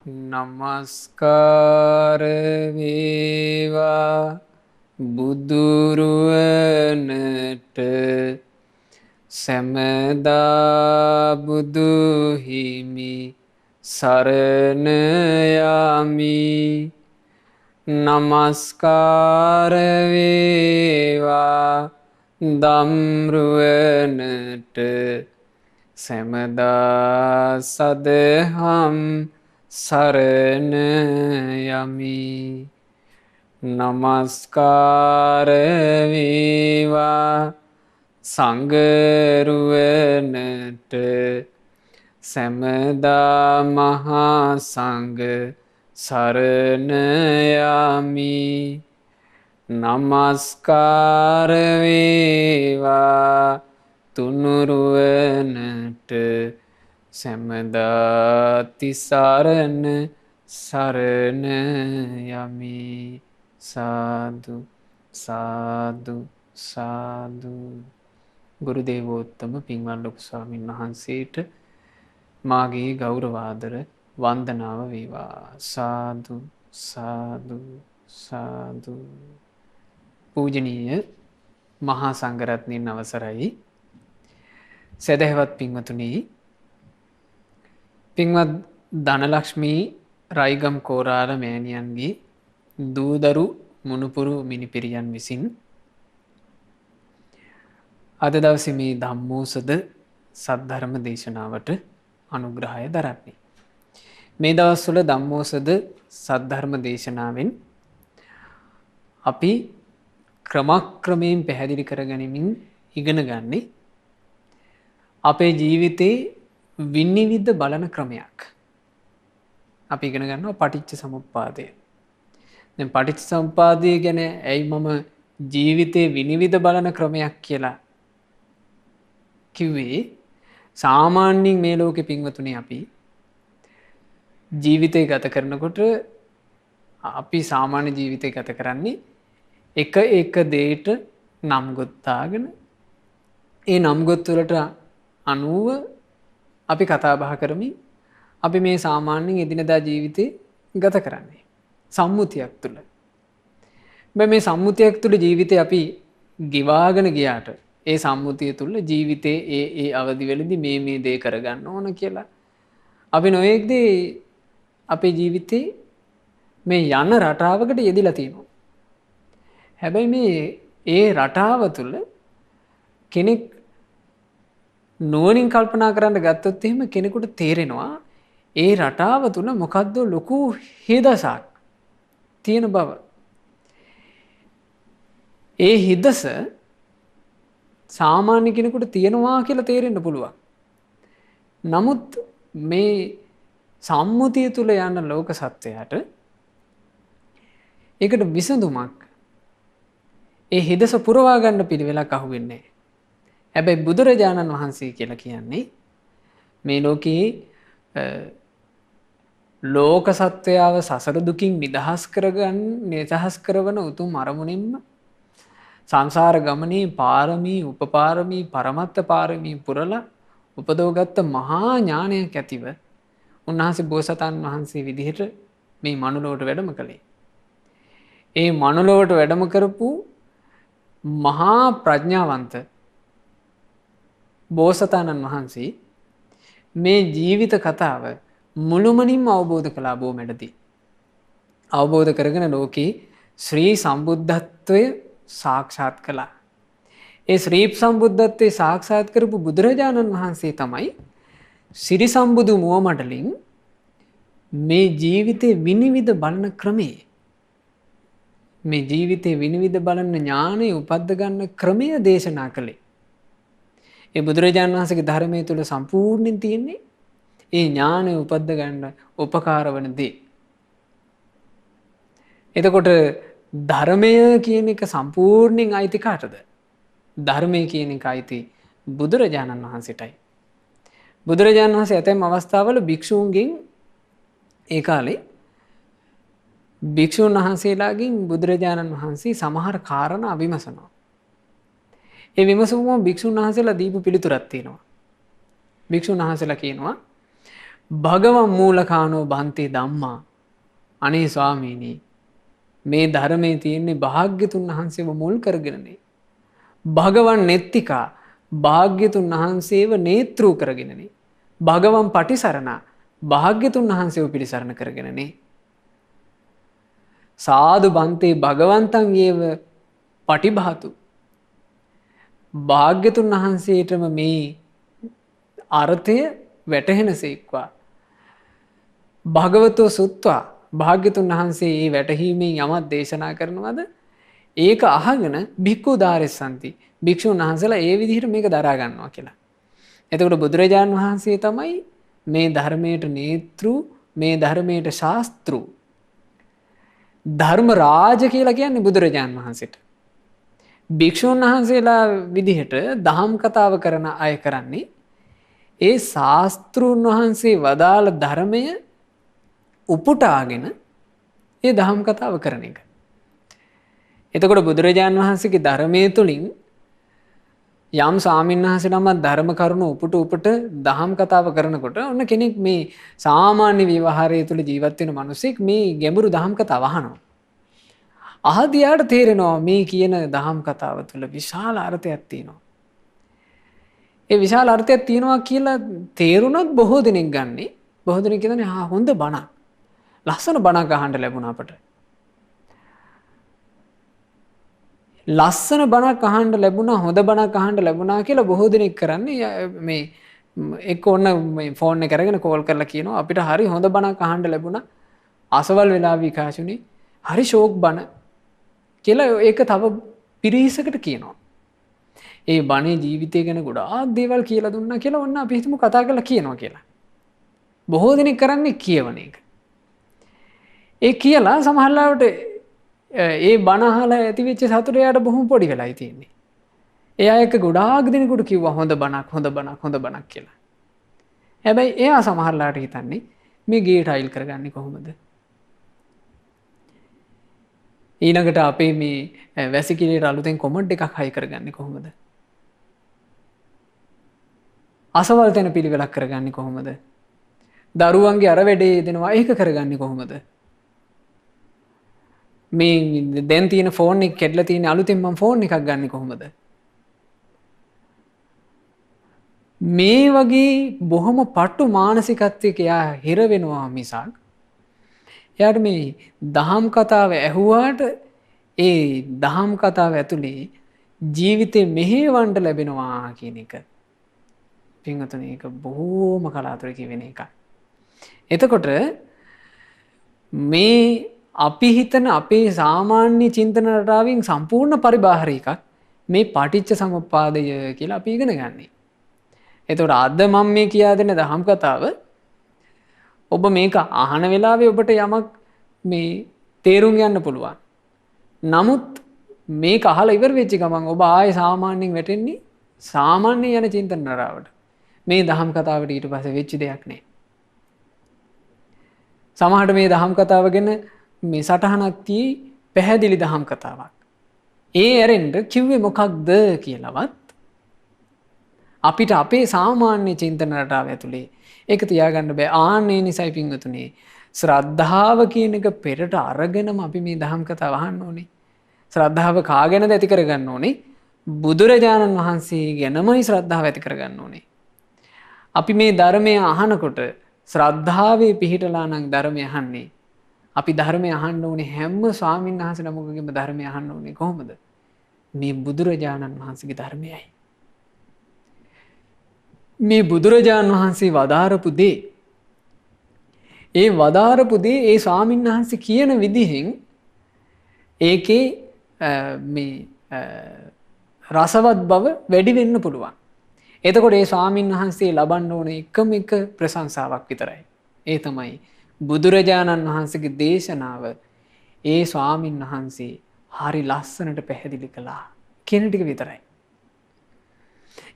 නමස්කාර වේවා බුදුරුවනට සැමදා බුදු හිමි සරණ යමි. නමස්කාර වේවා දම්රුවනට සැමදා සදහම් සරණ යමි. නමස්කාර වේවා සංඝරුවනට සැමදා මහා සංඝ සරණ යමි. නමස්කාර වේවා තුනුරුවනට සැමදා තිසරණ සරණ යමි. සාදු සාදු සාදු. ගුරු දේවෝත්තම පින්වත් ලොකු ස්වාමීන් වහන්සේට මාගේ ගෞරවාදර වන්දනාව වේවා. සාදු සාදු සාදු. පූජනීය මහා සංඝරත්නයන් අවසරයි. සදහවත් පින්වතුනි, පින්වත් ධනලක්ෂ්මී රයිගම් කෝරාල මෑණියන්ගේ දූදරු මුණුපුරු මිනිපිරියන් විසින් අද දවසේ මේ ධම්මෝසද සද්ධර්ම දේශනාවට අනුග්‍රහය දරන්නේ. මේ දවස්වල ධම්මෝසද සද්ධර්ම දේශනාවෙන් අපි ක්‍රමක්‍රමයෙන් පැහැදිලි කරගනිමින් ඉගෙන ගන්නේ අපේ ජීවිතේ විනිවිද බලන ක්‍රමයක්. අපි ඉගෙන ගන්නවා පටිච්ච සමුප්පාදය. දැන් පටිච්ච සමුප්පාදය ගැන ඇයි මම ජීවිතේ විනිවිද බලන ක්‍රමයක් කියලා කිව්වේ? සාමාන්‍යයෙන් මේ ලෝකෙ පින්වතුනි අපි ජීවිතය ගත කරනකොට අපි සාමාන්‍ය ජීවිතය ගත කරන්නේ එක දේට නම් ගොත්තාගෙන ඒ නම් ගොත්වලට අනුව අපි කතාබහ කරමින් අපි මේ සාමාන්‍යයෙන් එදිනදා ජීවිතේ ගත කරන්නේ සම්මුතියක් තුළ. මේ සම්මුතියක් තුළ ජීවිතේ අපි ගෙවාගෙන ගියාට ඒ සම්මුතිය තුළ ජීවිතේ ඒ අවදිවලදී මේ දේ කරගන්න ඕන කියලා අපි නොයෙක් දේ අපේ ජීවිතේ මේ යන රටාවකට යෙදිලා තියෙනවා. හැබැයි මේ ඒ රටාව තුළ කෙනෙක් නුවණින් කල්පනා කරන්න ගත්තොත් එහෙම කෙනෙකුට තේරෙනවා ඒ රටාව තුළ මොකද්ද ලොකු හිදසක් තියෙන බව. ඒ හිදස සාමාන්‍ය කෙනෙකුට තියෙනවා කියලා තේරෙන්න පුළුවන්. නමුත් මේ සම්මුතිය තුළ යන ලෝක සත්‍යයට ඒකට විසඳුමක් ඒ හිදස පුරවා ගන්න පිළිවෙලක් අහුවෙන්නේ නැහැ. හැබැයි බුදුරජාණන් වහන්සේ කියලා කියන්නේ මේ ලෝකයේ ලෝක සත්වයාව සසර දුකින් නිදහස් කරවන උතුම් අරමුණින්ම සංසාර ගමනේ පාරමී උපපාරමී පරමත්ත පාරමී පුරලා උපදවගත්ත මහා ඥානයක් ඇතිව උන්වහන්සේ බෝසතාණන් වහන්සේ විදිහට මේ මනුලොවට වැඩම කළේ. ඒ මනුලොවට වැඩම කරපු මහා ප්‍රඥාවන්ත බෝසතාණන් වහන්සේ මේ ජීවිත කතාව මුළුමනින්ම අවබෝධ කළා බොමැඩදී. අවබෝධ කරගෙන ලෝකේ ශ්‍රී සම්බුද්ධත්වය සාක්ෂාත් කළා. ඒ ශ්‍රී සම්බුද්ධත්වයේ සාක්ෂාත් කරපු බුදුරජාණන් වහන්සේ තමයි සිරි සම්බුදු මුව මඩලින් මේ ජීවිතේ විනිවිද බලන ක්‍රමේ, මේ ජීවිතේ විනිවිද බලන ඥානය උපද්ද ගන්න ක්‍රමය දේශනා කළේ. ඒ බුදුරජාණන් වහන්සේගේ ධර්මයේ තුල සම්පූර්ණයෙන් තියෙන්නේ ඒ ඥානය උපද්ද ගන්න උපකාර වන දේ. එතකොට ධර්මය කියන එක සම්පූර්ණයෙන් අයිති කාටද? ධර්මය කියන එක අයිති බුදුරජාණන් වහන්සේටයි. බුදුරජාණන් වහන්සේ ඇතැම් අවස්ථාවල භික්ෂූන්ගෙන් ඒ කාලේ භික්ෂූන් වහන්සේලාගෙන් බුදුරජාණන් වහන්සේ සමහර කාරණා විමසනවා. ඒ විමසුවම භික්ෂුන් වහන්සේලා දීපු පිළිතුරක් තියෙනවා. භික්ෂුන් වහන්සේලා කියනවා භගවන් මූලකානෝ බන්තේ ධම්මා. අනේ ස්වාමීනි, මේ ධර්මයේ තියෙන්නේ භාග්‍යතුන් වහන්සේව මුල් කරගෙනනේ. භගවන් නෙත්තිකා, භාග්‍යතුන් වහන්සේව නේත්‍ර කරගෙනනේ. භගවන් පටිසරණ, භාග්‍යතුන් වහන්සේව පිළිසරණ කරගෙනනේ. සාදු බන්තේ භගවන්තන් ඒව පටිභාතු. භාග්‍යතුන් වහන්සේටම මේ අර්ථය වැටහෙන සේක්වා. භගවතෝ සුත්වා, භාග්‍යතුන් වහන්සේ ඒ වැටහීමෙන් යමත් දේශනා කරනවද ඒක අහගෙන භික්ඛු දාරෙස්සන්ති, භික්ෂුන් වහන්සේලා ඒ විදිහට මේක දරා ගන්නවා කියලා. එතකොට බුදුරජාණන් වහන්සේ තමයි මේ ධර්මයට නේතෘ, මේ ධර්මයට ශාස්ත්‍රු. ධර්ම රාජ කියලා කියන්නේ බුදුරජාණන් වහන්සේට. භික්ෂුන් වහන්සේලා විදිහට දහම් කතාව කරන අය කරන්නේ ඒ ශාස්ත්‍රූන් වහන්සේ වදාළ ධර්මය උපුටාගෙන ඒ දහම් කතාව කරන එක. එතකොට බුදුරජාණන් වහන්සේගේ ධර්මයේ තුලින් යම් ස්වාමීන් වහන්සේ නමක් ධර්ම කරුණු උපුට දහම් කතාව කරනකොට ඔන්න කෙනෙක් මේ සාමාන්‍ය විවහාරය තුළ ජීවත් වෙන මිනිසෙක් මේ ගැඹුරු දහම් කතාව අහනවා. අහදියාට තේරෙනවා මේ කියන දහම් කතාව තුළ විශාල අර්ථයක් තියෙනවා. ඒ විශාල අර්ථයක් තියෙනවා කියලා තේරුණොත් බොහෝ දෙනෙක් ගන්නේ, බොහෝ දෙනෙක් කියන්නේ හොඳ බණක්, ලස්සන බණක් අහන්න ලැබුණා අපට. ලස්සන බණක් අහන්න ලැබුණා, හොඳ බණක් අහන්න ලැබුණා කියලා බොහෝ දෙනෙක් කරන්නේ මේ එක්ක ඔන්න මේ ෆෝන් එක අරගෙන කෝල් කරලා කියනවා අපිට හරි හොඳ බණක් අහන්න ලැබුණා, අසවල් වෙලා විකාශුනේ, හරි ෂෝක් බණ කියලා ඒක තව පිරිසකට කියනවා. ඒ බණේ ජීවිතය ගැන ගොඩාක් දේවල් කියලා දුන්නා කියලා ඔන්න අපි හිතමු කතා කරලා කියනවා කියලා. බොහෝ දෙනෙක් කරන්නේ කියවන එක. ඒ කියලා සමහරවිට ඒ බණ අහලා ඇති වෙච්ච සතුට එයාට බොහොම පොඩි වෙලායි තියෙන්නේ. එයා එක ගොඩාක් දෙනෙකුට කිව්වා හොඳ බණක්, හොඳ බණක්, හොඳ බණක් කියලා. හැබැයි එයා සමහරලාට හිතන්නේ මේ ගේ ටයිල් කරගන්නේ කොහොමද? ඊළඟට අපේ මේ වැසිකිළියට අලුතෙන් කොමන්ට් එකක් හයි කරගන්නේ කොහොමද? අසවල් තැන පිළිවෙලක් කරගන්නේ කොහොමද? දරුවන්ගේ අර වැඩේ දෙනවා ඒක කරගන්නේ කොහොමද? මේ දැන් තියෙන ෆෝන් එක කැඩලා තියෙන අලුතෙන් මම ෆෝන් එකක් ගන්නෙ කොහොමද? මේ වගේ බොහොම පටු මානසිකත්වයක එයා හිර වෙනවා මිසක් එයාට මේ දහම් කතාව ඇහුවාට ඒ දහම් කතාව ඇතුලේ ජීවිතේ මෙහෙවන්න ලැබෙනවා කියන එක පින්වතුනි ඒක බොහොම කලාතුරකින් වෙන එකක්. එතකොට මේ අපි හිතන අපේ සාමාන්‍ය චින්තන රටාවෙන් සම්පූර්ණ පරිබාහිර එකක් මේ පටිච්ච සමුප්පාදය කියලා අපි ඉගෙන ගන්නේ. එතකොට අද මම මේ කියා දෙන දහම් කතාව ඔබ මේක අහන වෙලාවේ ඔබට යමක් මේ තේරුම් ගන්න පුළුවන්. නමුත් මේක අහලා ඉවර වෙච්ච ගමන් ඔබ ආයේ සාමාන්‍යයෙන් වැටෙන්නේ සාමාන්‍ය යන චින්තන රටාවට. මේ දහම් කතාවට ඊට පස්සේ වෙච්ච දෙයක් නෑ. සමහරට මේ දහම් කතාව ගැන මේ සටහනක් තියේ පැහැදිලි දහම් කතාවක්. ඒ ඇරෙන්න කිව්වේ මොකක්ද කියලාවත් අපිට අපේ සාමාන්‍ය චින්තන රටාව ඇතුලේ ඒක තියාගන්න බෑ. ආන්නේ නිසයි පින්වතුනි ශ්‍රද්ධාව කියන එක පෙරට අරගෙනම අපි මේ දහම් කතාව අහන්න ඕනේ. ශ්‍රද්ධාව කාගෙනද ඇති කරගන්න ඕනේ? බුදුරජාණන් වහන්සේ ගැනමයි ශ්‍රද්ධාව ඇති කරගන්න ඕනේ. අපි මේ ධර්මය අහනකොට ශ්‍රද්ධාවේ පිහිටලා නම් ධර්මය අහන්නේ. අපි ධර්මය අහන්න ඕනේ හැම ස්වාමීන් වහන්සේ නමකගේම ධර්මය අහන්න ඕනේ කොහොමද? මේ බුදුරජාණන් වහන්සේගේ ධර්මයයි. මේ බුදුරජාණන් වහන්සේ වදාරපු දේ ඒ වදාරපු දේ ඒ ස්වාමීන් වහන්සේ කියන විදිහෙන් ඒකේ මේ රසවත් බව වැඩි වෙන්න පුළුවන්. එතකොට ඒ ස්වාමීන් වහන්සේ ලබන්න ඕන එකම එක ප්‍රශංසාවක් විතරයි. ඒ තමයි බුදුරජාණන් වහන්සේගේ දේශනාව ඒ ස්වාමීන් වහන්සේ හරි ලස්සනට පැහැදිලි කළා කියන ටික විතරයි.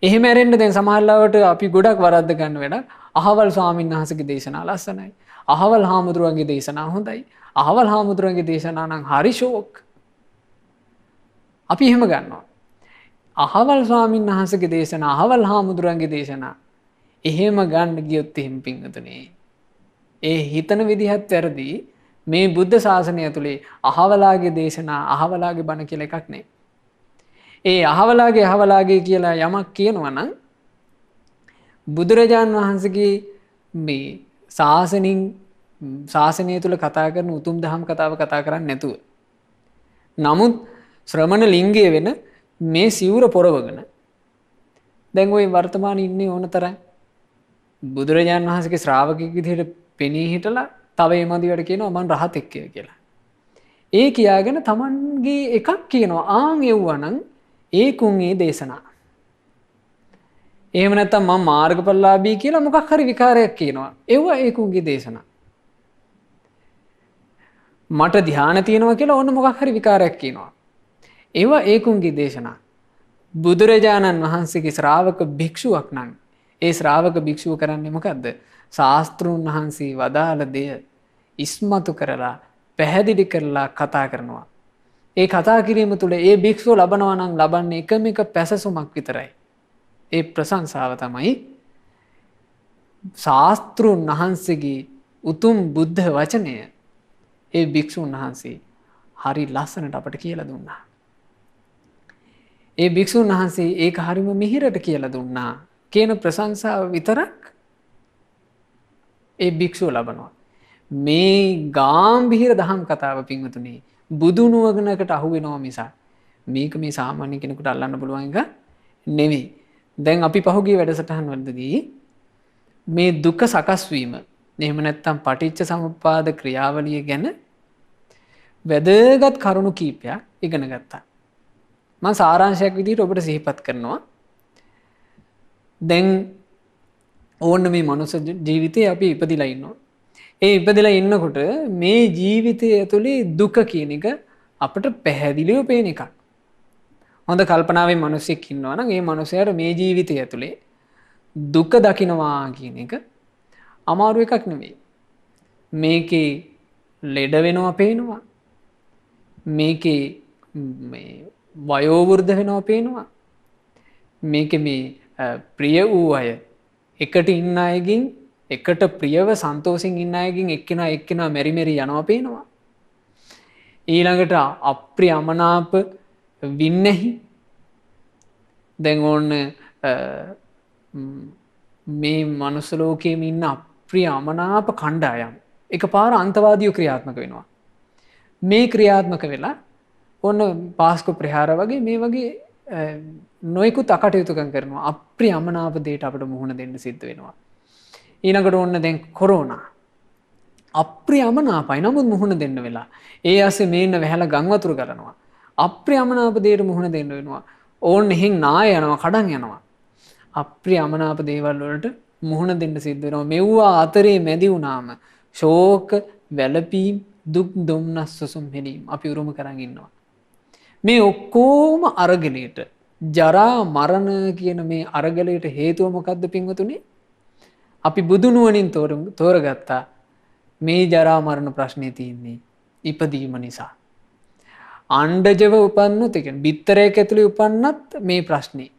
එහෙම ඇරෙන්න දැන් සමහරවිට අපි ගොඩක් වරද්ද ගන්න වැඩක්. අහවල් ස්වාමීන් වහන්සේගේ දේශනා ලස්සනයි. අහවල් හාමුදුරුවන්ගේ දේශනා හොඳයි. අහවල් හාමුදුරුවන්ගේ දේශනා නම් හරි ෂෝක්. අපි එහෙම ගන්නවා. අහවල් ස්වාමීන් වහන්සේගේ දේශනා, අහවල් හාමුදුරුවන්ගේ දේශනා එහෙම ගන්න ගියොත් එහෙම පින්වතුනි ඒ හිතන විදිහත් වැරදි. මේ බුද්ධ ශාසනය තුළේ අහවලාගේ දේශනා අහවලාගේ බණ කියලා එකක් නෑ. ඒ අහවලාගේ කියලා යමක් කියනවා නම් බුදුරජාණන් වහන්සේගේ මේ ශාසනය තුළ කතා කරන උතුම් දහම් කතාව කතා කරන්නේ නැතුව. නමුත් ශ්‍රමණ ලිංගය වෙන මේ සිවුර පොරවගෙන දැන් ওই වර්තමානයේ ඉන්නේ ඕන තරම් බුදුරජාණන් වහන්සේගේ ශ්‍රාවකෙක් විදිහට පෙනී හිටලා තව ඒ මදිවට කියනවා මං රහතෙක් කියලා. ඒ කියාගෙන තමන්ගේ එකක් කියනවා. ආන් එව්වනම් ඒකුන් ඒ දේශනා. එහෙම නැත්නම් මම මාර්ගඵලලාභී කියලා මොකක් හරි විකාරයක් කියනවා. ඒව ඒකුන්ගේ දේශනා. මට ධ්‍යාන තියෙනවා කියලා ඕන මොකක් හරි විකාරයක් කියනවා. ඒව ඒකුන්ගේ දේශනා. බුදුරජාණන් වහන්සේගේ ශ්‍රාවක භික්ෂුවක් නම් ඒ ශ්‍රාවක භික්ෂුව කරන්නේ මොකද්ද? ශාස්ත්‍රුන් වහන්සේ වදාළ දෙය ඉස්මතු කරලා පැහැදිලි කරලා කතා කරනවා. ඒ කතා කිරීම තුළ ඒ භික්ෂුව ලබනවා නම් ලබන්නේ එකම එක පැසසුමක් විතරයි. ඒ ප්‍රශංසාව තමයි ශාස්ත්‍රුන් වහන්සේගේ උතුම් බුද්ධ වචනය ඒ භික්ෂුන් වහන්සේ හරි ලස්සනට අපට කියලා දුන්නා. ඒ භික්ෂුන් වහන්සේ ඒක හරිම මිහිරට කියලා දුන්නා කියන ප්‍රශංසාව විතරක් ඒ භික්ෂුව ලබනවා. මේ ගාම්භීර දහම් කතාව පින්වතුනි බුදු නුවණකට අහු වෙනවා මිසක් මේක මේ සාමාන්‍ය කෙනෙකුට අල්ලන්න පුළුවන් එක නෙවෙයි. දැන් අපි පහුගිය වැඩසටහන් වලදී මේ දුක සකස් වීම එහෙම නැත්නම් පටිච්ච සමුප්පාද ක්‍රියාවලිය ගැන වැදගත් කරුණු කීපයක් ඉගෙන ගත්තා. මම සාරාංශයක් විදිහට ඔබට සිහිපත් කරනවා. දැන් ඕන්න මේ මනුස්ස ජීවිතේ අපි ඉපදිලා ඉන්නවා. ඒ ඉපදිලා ඉන්නකොට මේ ජීවිතය ඇතුලේ දුක කියන එක අපට පැහැදිලිව පේන එකක්. හොඳ කල්පනාවෙන් මිනිසෙක් ඉන්නවා නම් ඒ මිනිසයාට මේ ජීවිතය ඇතුලේ දුක දකින්නවා කියන එක අමාරු එකක් නෙවෙයි. මේකේ ලෙඩ වෙනවා පේනවා. මේකේ මේ වයෝ වෘද්ධ වෙනවා පේනවා. මේකේ මේ ප්‍රිය වූ අය එකට ඉන්න අයකින් එකට ප්‍රියව සන්තෝෂෙන් ඉන්න අයකින් එක්කෙනා මෙරි මෙරි යනවා පේනවා. ඊළඟට අප්‍රිය අමනාප වින්නැහි දැන් ඕන්න මේ මනුස්ස ලෝකයේම ඉන්න අප්‍රිය අමනාප කණ්ඩායම් එකපාර අන්තවාදීව ක්‍රියාත්මක වෙනවා. මේ ක්‍රියාත්මක වෙලා ඕන්න පාස්කු ප්‍රහාර වගේ මේ වගේ නොයෙකුත් අකටයුතුකම් කරනවා. අප්‍රිය අමනාප දෙයට අපිට මුහුණ දෙන්න සිද්ධ වෙනවා. ඊළඟට ඕන්න දැන් කොරෝනා අප්‍රිය අමනාපයි නමුත් මුහුණ දෙන්න වෙලා ඒ ඇස්සේ මේන්න වැහැලා ගම් වතුර ගලනවා. අප්‍රිය අමනාප දෙයට මුහුණ දෙන්න වෙනවා. ඕන්න එහෙන් නාය යනවා කඩන් යනවා. අප්‍රිය අමනාප දේවල් වලට මුහුණ දෙන්න සිද්ධ වෙනවා. මෙව්වා අතරේ මැදි වුණාම ශෝක වැළපීම් දුක් දුම්නස් සුසුම් හෙලීම් අපි උරුම කරන් ඉන්නවා. මේ ඔක්කොම අරගලයට ජරා මරණ කියන මේ අරගලයට හේතුව මොකද්ද පින්වතුනි? අපි බුදු නුවණින් තෝරගත්තා මේ ජරා මරණ ප්‍රශ්නේ තියෙන්නේ ඉපදීම නිසා. අණ්ඩජව උපන්නොත් ඒ කියන්නේ බිත්තරයක ඇතුලේ උපන්නත් මේ ප්‍රශ්නේ.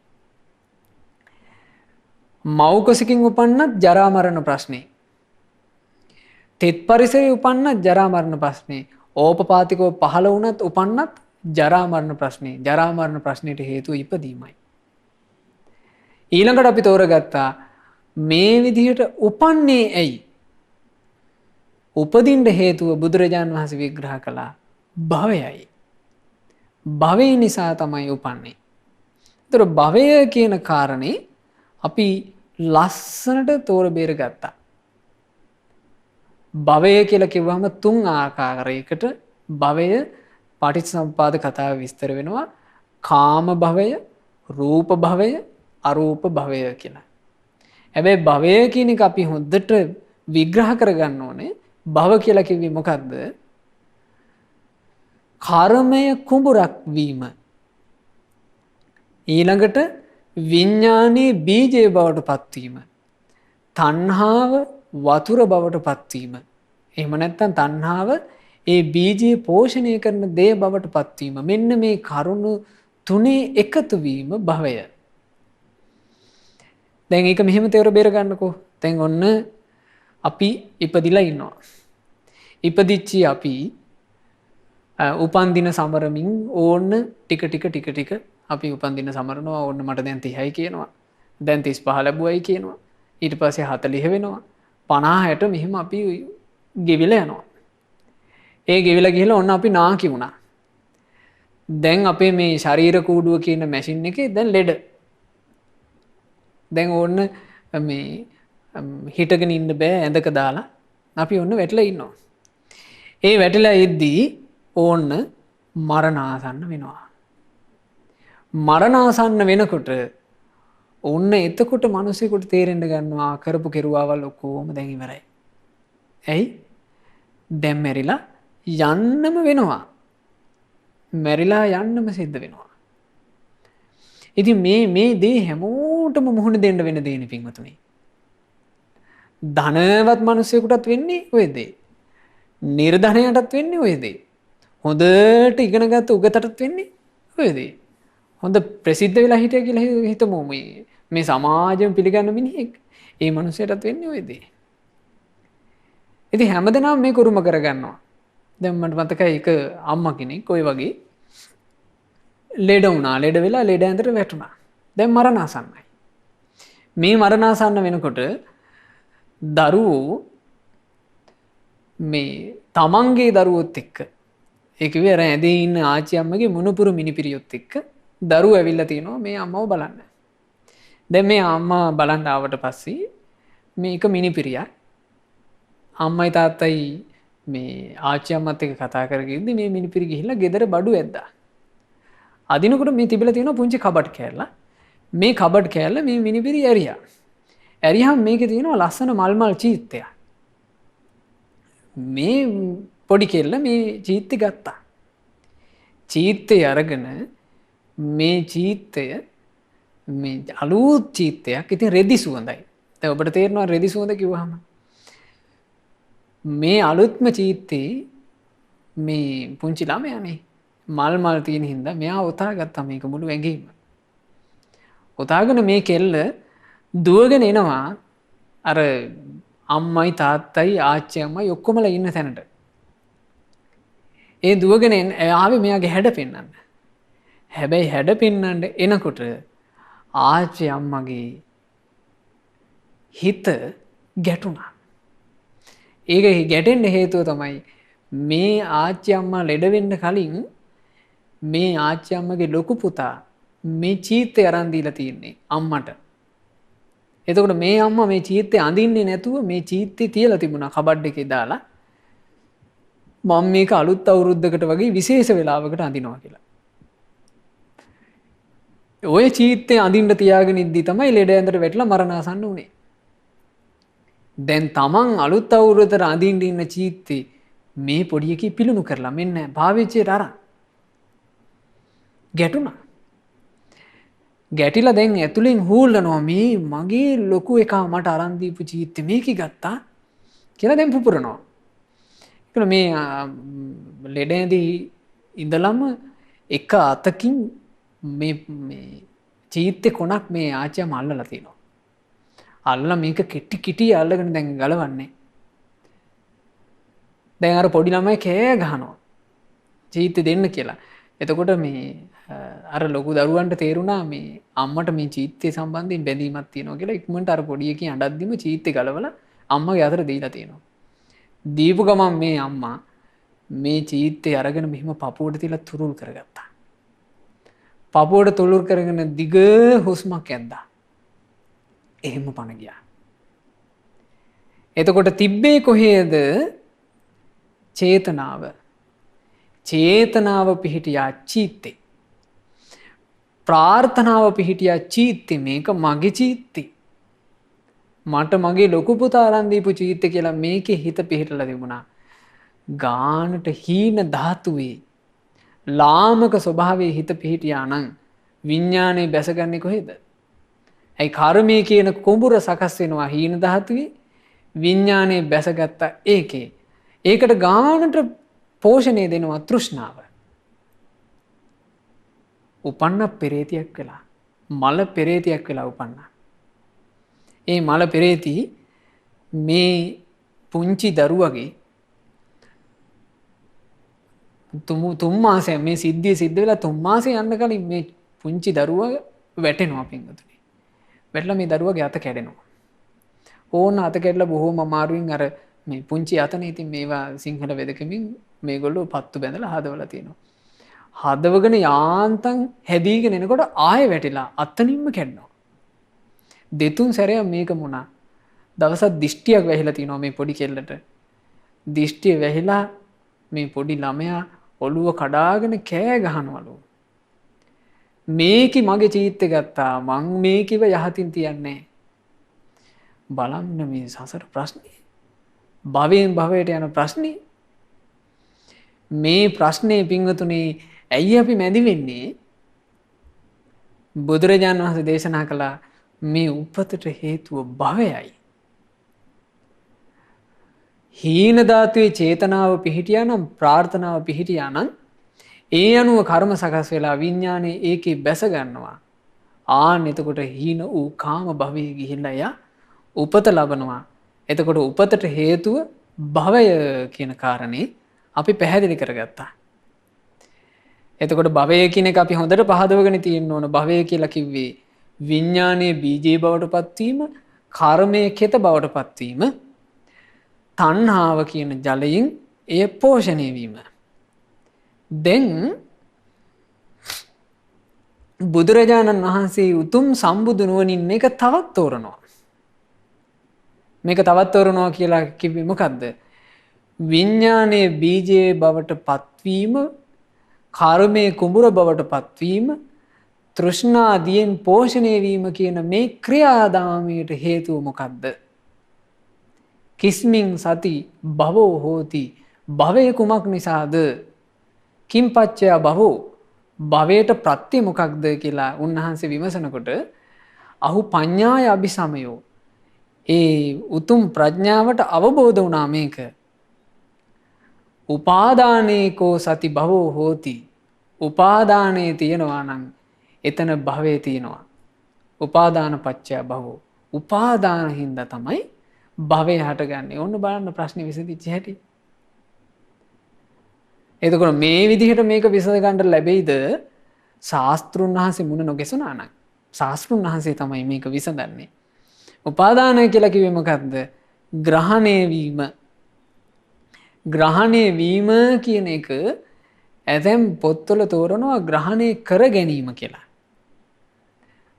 මව්කුසකින් උපන්නත් ජරා මරණ ප්‍රශ්නේ. තෙත් පරිසරයේ උපන්නත් ජරා මරණ ප්‍රශ්නේ. ඕපපාතිකව පහළ වුණත් උපන්නත් ජරා මරණ ප්‍රශ්නේ. ජරා මරණ ප්‍රශ්නෙට හේතුව ඉපදීමයි. ඊළඟට අපි තෝරගත්තා මේ විදිහට උපන්නේ ඇයි? උපදින්න හේතුව බුදුරජාන් වහන්සේ විග්‍රහ කළා භවයයි. භවය නිසා තමයි උපන්නේ. ඒතර භවය කියන කාරණේ අපි ලස්සනට තෝර බේර ගත්තා. භවය කියලා කිව්වම තුන් ආකාරයකට භවය පටිච්චසමුප්පාද කතාව විස්තර වෙනවා. කාම භවය, රූප භවය, අරූප භවය කියලා. හැබැයි භවය කියන එක අපි හොඳට විග්‍රහ කරගන්න ඕනේ. භව කියලා කිව්වේ මොකද්ද? කර්මය කුඹුරක් වීම. ඊළඟට විඥානයේ බීජය බවට පත්වීම. තණ්හාව වතුර බවට පත්වීම. එහෙම නැත්නම් තණ්හාව ඒ බීජය පෝෂණය කරන දේ බවට පත්වීම. මෙන්න මේ කරුණු තුනේ එකතු වීම භවය. දැන් ඒක මෙහෙම තේර බේර ගන්නකෝ. දැන් ඔන්න අපි ඉපදිලා ඉන්නවා. ඉපදිච්චි අපි උපන්දින සමරමින් ඕන්න ටික අපි උපන්දින සමරනවා. ඕන්න මට දැන් 30යි කියනවා. දැන් 35 ලැබුවයි කියනවා. ඊට පස්සේ 40 වෙනවා. 50 60 මෙහෙම අපි ගෙවිලා යනවා. ඒ ගෙවිලා ගිහලා ඔන්න අපි නාකි වුණා. දැන් අපේ මේ ශරීර කූඩුව කියන මැෂින් එකේ දැන් ලෙඩ. දැන් ඕන්න මේ හිටගෙන ඉන්න බෑ ඇඳක දාලා අපි ඔන්න වැටලා ඉන්නවා. ඒ වැටලා ඉද්දී ඕන්න මරණාසන්න වෙනවා. මරණාසන්න වෙනකොට ඔන්න එතකොට මිනිසෙකුට තේරෙන්න ගන්නවා කරපු කෙරුවාවල් ඔක්කොම දැන් ඉවරයි. ඇයි? දැන් මැරිලා යන්නම වෙනවා. මැරිලා යන්නම සිද්ධ වෙනවා. ඉතින් මේ දේ හැමෝටම මුහුණ දෙන්න වෙන දේනේ පින්වතුනි. ධනවත් මිනිසෙකුටත් වෙන්නේ ඔය දේ. නිර්ධනයටත් වෙන්නේ ඔය දේ. හොඳට ඉගෙනගත්ත උගතටත් වෙන්නේ ඔය දේ. හොඳ ප්‍රසිද්ධ වෙලා හිටිය කියලා හිතමු මේ සමාජයෙන් පිළිගන්න මිනිහෙක්. ඒ මිනිසයාටත් වෙන්නේ ඔය දේ. ඉතින් හැමදෙනාම මේක උරුම කරගන්නවා. දැන් මට මතකයි එක අම්මා කෙනෙක් ඔය වගේ ලෙඩ වුණා. ලෙඩ වෙලා ලෙඩ ඇඳට වැටුණා. දැන් මරණාසන්නයි. මේ මරණාසන්න වෙනකොට දරුවෝ මේ තමන්ගේ දරුවොත් එක්ක ඒ කිව්වේ අර ඇඳේ ඉන්න ආච්චි අම්මගේ මුණුපුරු මිනිපිරියොත් එක්ක දරුවෝ ඇවිල්ලා තිනවා මේ අම්මව බලන්න. දැන් මේ අම්මා බලන්න ආවට පස්සේ මේක මිනිපිරියක් අම්මයි තාත්තයි මේ ආච්චි අම්මත් එක්ක කතා කරගෙන ඉඳි මේ මිනිපිරි ගිහිල්ලා ගෙදර බඩු ඇද්දා. අදිනකොට මේ තිබිලා තියෙන පුංචි කබඩ් කෑල්ල. මේ කබඩ් කෑල්ල මේ මිනිපිරි ඇරියා. ඇරියාම මේකේ තියෙනවා ලස්සන මල් චීත්තයක්. මේ පොඩි කෙල්ල මේ චීත්තය ගත්තා. චීත්තය අරගෙන මේ චීත්තය මේ අලුත් චීත්තයක්. ඉතින් රෙදි සුවඳයි. දැන් ඔබට තේරෙනවා රෙදි සුවඳ කිව්වහම මේ අලුත්ම චීත්තේ මේ පුංචි ළමයානේ මල් තියෙන හින්දා මෙයා උතා ගත්තා මේක මුළු ඇඟේම. උතාගෙන මේ කෙල්ල දුවගෙන එනවා අර අම්මයි තාත්තයි ආච්චි අම්මයි ඔක්කොමලා ඉන්න තැනට. ඒ දුවගෙන ආවේ මෙයාගේ හැඩ පෙන්වන්න. හැබැයි හැඩ පෙන්වන්න එනකොට ආච්චි අම්මගේ හිත ගැටුණා. ඒක ගැටෙන්න හේතුව තමයි මේ ආච්චි අම්මා ලෙඩ වෙන්න කලින් මේ ආච්චි අම්මගේ ලොකු පුතා මේ චීත්තය අරන් දීලා තියෙන්නේ අම්මට. එතකොට මේ අම්මා මේ චීත්තය අඳින්නේ නැතුව මේ චීත්තය තියලා තිබුණා කබඩ් එකේ දාලා මම මේක අලුත් අවුරුද්දකට වගේ විශේෂ වෙලාවකට අඳිනවා කියලා. ඔය චීත්තය අඳින්න තියාගෙන ඉද්දි තමයි ලෙඩ ඇඳට වැටලා මරණාසන්න වුනේ. දැන් තමන් අලුත් අවුරුද්දට අඳින්න ඉන්න චීත්තේ මේ පොඩි එකේ පිලුණු කරලා මෙන්න භාවිතයට අරන් ගැටුණා. ගැටිලා දැන් ඇතුලෙන් හූල්ලනවා මේ මගේ ලොකු එකා මට අරන් දීපු චීත්තේ මේක ගත්තා කියලා දැන් පුපුරනවා. ඒක මේ ලෙඩ ඇඳි ඉඳලම එක අතකින් මේ චීත්තේ කොනක් මේ ආච්චියම අල්ලලා තිනවා. අල්ලලා මේක කිටි අල්ලගෙන දැන් ගලවන්නේ. දැන් අර පොඩි ළමයි කෑ ගහනවා. චීත්තේ දෙන්න කියලා. එතකොට මේ අර ලොකු දරුවන්ට තේරුණා මේ අම්මට මේ චීත්තේ සම්බන්ධයෙන් බැඳීමක් තියෙනවා කියලා ඉක්මනට අර පොඩි එකේ අඬද්දිම චීත්තේ ගලවලා අම්මගේ අතට දීලා තියෙනවා. දීපු ගමන් මේ අම්මා මේ චීත්තේ අරගෙන මෙහිම පපුවට තියලා තුරුල් කරගත්තා. පපුවට තුරුල් කරගෙන දිග හුස්මක් ඇද්දා. එහෙම පණ ගියා. එතකොට තිබ්බේ කොහේද චේතනාව. චේතනාව පිහිටියා චීත්තේ. ප්‍රාර්ථනාව පිහිටියා චීත්තේ මේක මගේ චීත්තේ. මට මගේ ලොකු පුතා අරන් දීපු චීත්තේ කියලා මේකේ හිත පිහිටලා තිබුණා. ගානට හීන ධාතුවේ ලාමක ස්වභාවයේ හිත පිහිටියා නම් විඥානේ බැසගන්නේ කොහෙද? ඇයි කර්මය කියන කුඹුර සකස් වෙනවා හීන ධාතුවේ විඥානේ බැසගත්තා ඒකේ. ඒකට ගානට පෝෂණය දෙනවා තෘෂ්ණාව. උපන්න පෙරේතියක් වෙලා මල පෙරේතියක් වෙලා උපන්නා. ඒ මල පෙරේති මේ පුංචි දරුවගේ තුන් මාසයක් මේ සිද්ධිය සිද්ධ වෙලා 3 මාසෙ යන්න කලින් මේ පුංචි දරුවා වැටෙනවා පින්වතුනි. වැටලා මේ දරුවගේ අත කැඩෙනවා. ඕන අත කැඩලා බොහොම අමාරුවෙන් අර මේ පුංචි අතනේ ඉතින් මේවා සිංහල වෙදකමින් මේගොල්ලෝ පත්තු බැඳලා හදවලා තියෙනවා. හදවගෙන යාන්තම් හැදීගෙන එනකොට ආයෙ වැටිලා අතනින්ම කැඩෙනවා. දෙතුන් සැරයක් මේක මුණා. දවසක් දිෂ්ටියක් වැහිලා තිනවා මේ පොඩි කෙල්ලට. දිෂ්ටිය වැහිලා මේ පොඩි ළමයා ඔළුව කඩාගෙන කෑ ගහනවලු. මේකි මගේ චීත්තේ ගත්තා. මං මේකිව යහතින් තියන්නේ. බලන්න මේ සසර ප්‍රශ්නේ. භවයෙන් භවයට යන ප්‍රශ්නේ. මේ ප්‍රශ්නේ පින්වතුනි ඇයි අපි මැදි වෙන්නේ? බුදුරජාණන් වහන්සේ දේශනා කළා මේ උපතට හේතුව භවයයි. හීන ධාතුවේ චේතනාව පිහිටියා නම් ප්‍රාර්ථනාව පිහිටියා නම් ඒ අනුව කර්ම සකස් වෙලා විඥානේ ඒකේ බැස ගන්නවා. ආන් එතකොට හීන වූ කාම භවයේ ගිහිල්ලා යා උපත ලබනවා. එතකොට උපතට හේතුව භවය කියන කාරණේ අපි පැහැදිලි කරගත්තා. එතකොට භවය කියන එක අපි හොඳට පහදවගෙන තියෙන්න ඕන. භවය කියලා කිව්වේ විඥානයේ බීජේ බවට පත්වීම, කර්මයේ කෙත බවට පත්වීම, තණ්හාව කියන ජලයෙන් එය පෝෂණය වීම. දැන් බුදුරජාණන් වහන්සේ උතුම් සම්බුදු නුවණින් මේක තවත් තෝරනවා. මේක තවත් තෝරනවා කියලා කිව්වේ මොකද්ද? විඥානයේ බීජේ බවට පත්වීම, කර්මයේ කුඹුර බවට පත්වීම, තෘෂ්ණාදියෙන් පෝෂණය වීම කියන මේ ක්‍රියාදාමයට හේතුව මොකද්ද? කිස්මින් සති භවෝ හෝති. භවය කුමක් නිසාද? කිම්පච්චය භවෝ. භවයට ප්‍රත්‍ය මොකක්ද කියලා උන්වහන්සේ විමසනකොට අහු පඤ්ඤාය අபிසමයෝ. ඒ උතුම් ප්‍රඥාවට අවබෝධ වුණා මේක. උපාදානේකෝ සති භවෝ හෝති. උපාදානයේ තියෙනවා නම් එතන භවයේ තියෙනවා. උපාදාන පච්චය භවෝ. උපාදාන හින්දා තමයි භවය හටගන්නේ. ඔන්න බලන්න ප්‍රශ්නේ විසඳිච්ච හැටි. එතකොට මේ විදිහට මේක විසඳ ගන්න ලැබෙයිද? ශාස්ත්‍රුන් වහන්සේ මුණ නොගැසුණා නම් ශාස්ත්‍රුන් වහන්සේ තමයි මේක විසඳන්නේ. උපාදානය කියලා කිව්වේ මොකද්ද? ග්‍රහණය වීම. ග්‍රහණය වීම කියන එක ඇතැම් පොත්වල තෝරනවා ග්‍රහණය කර ගැනීම කියලා.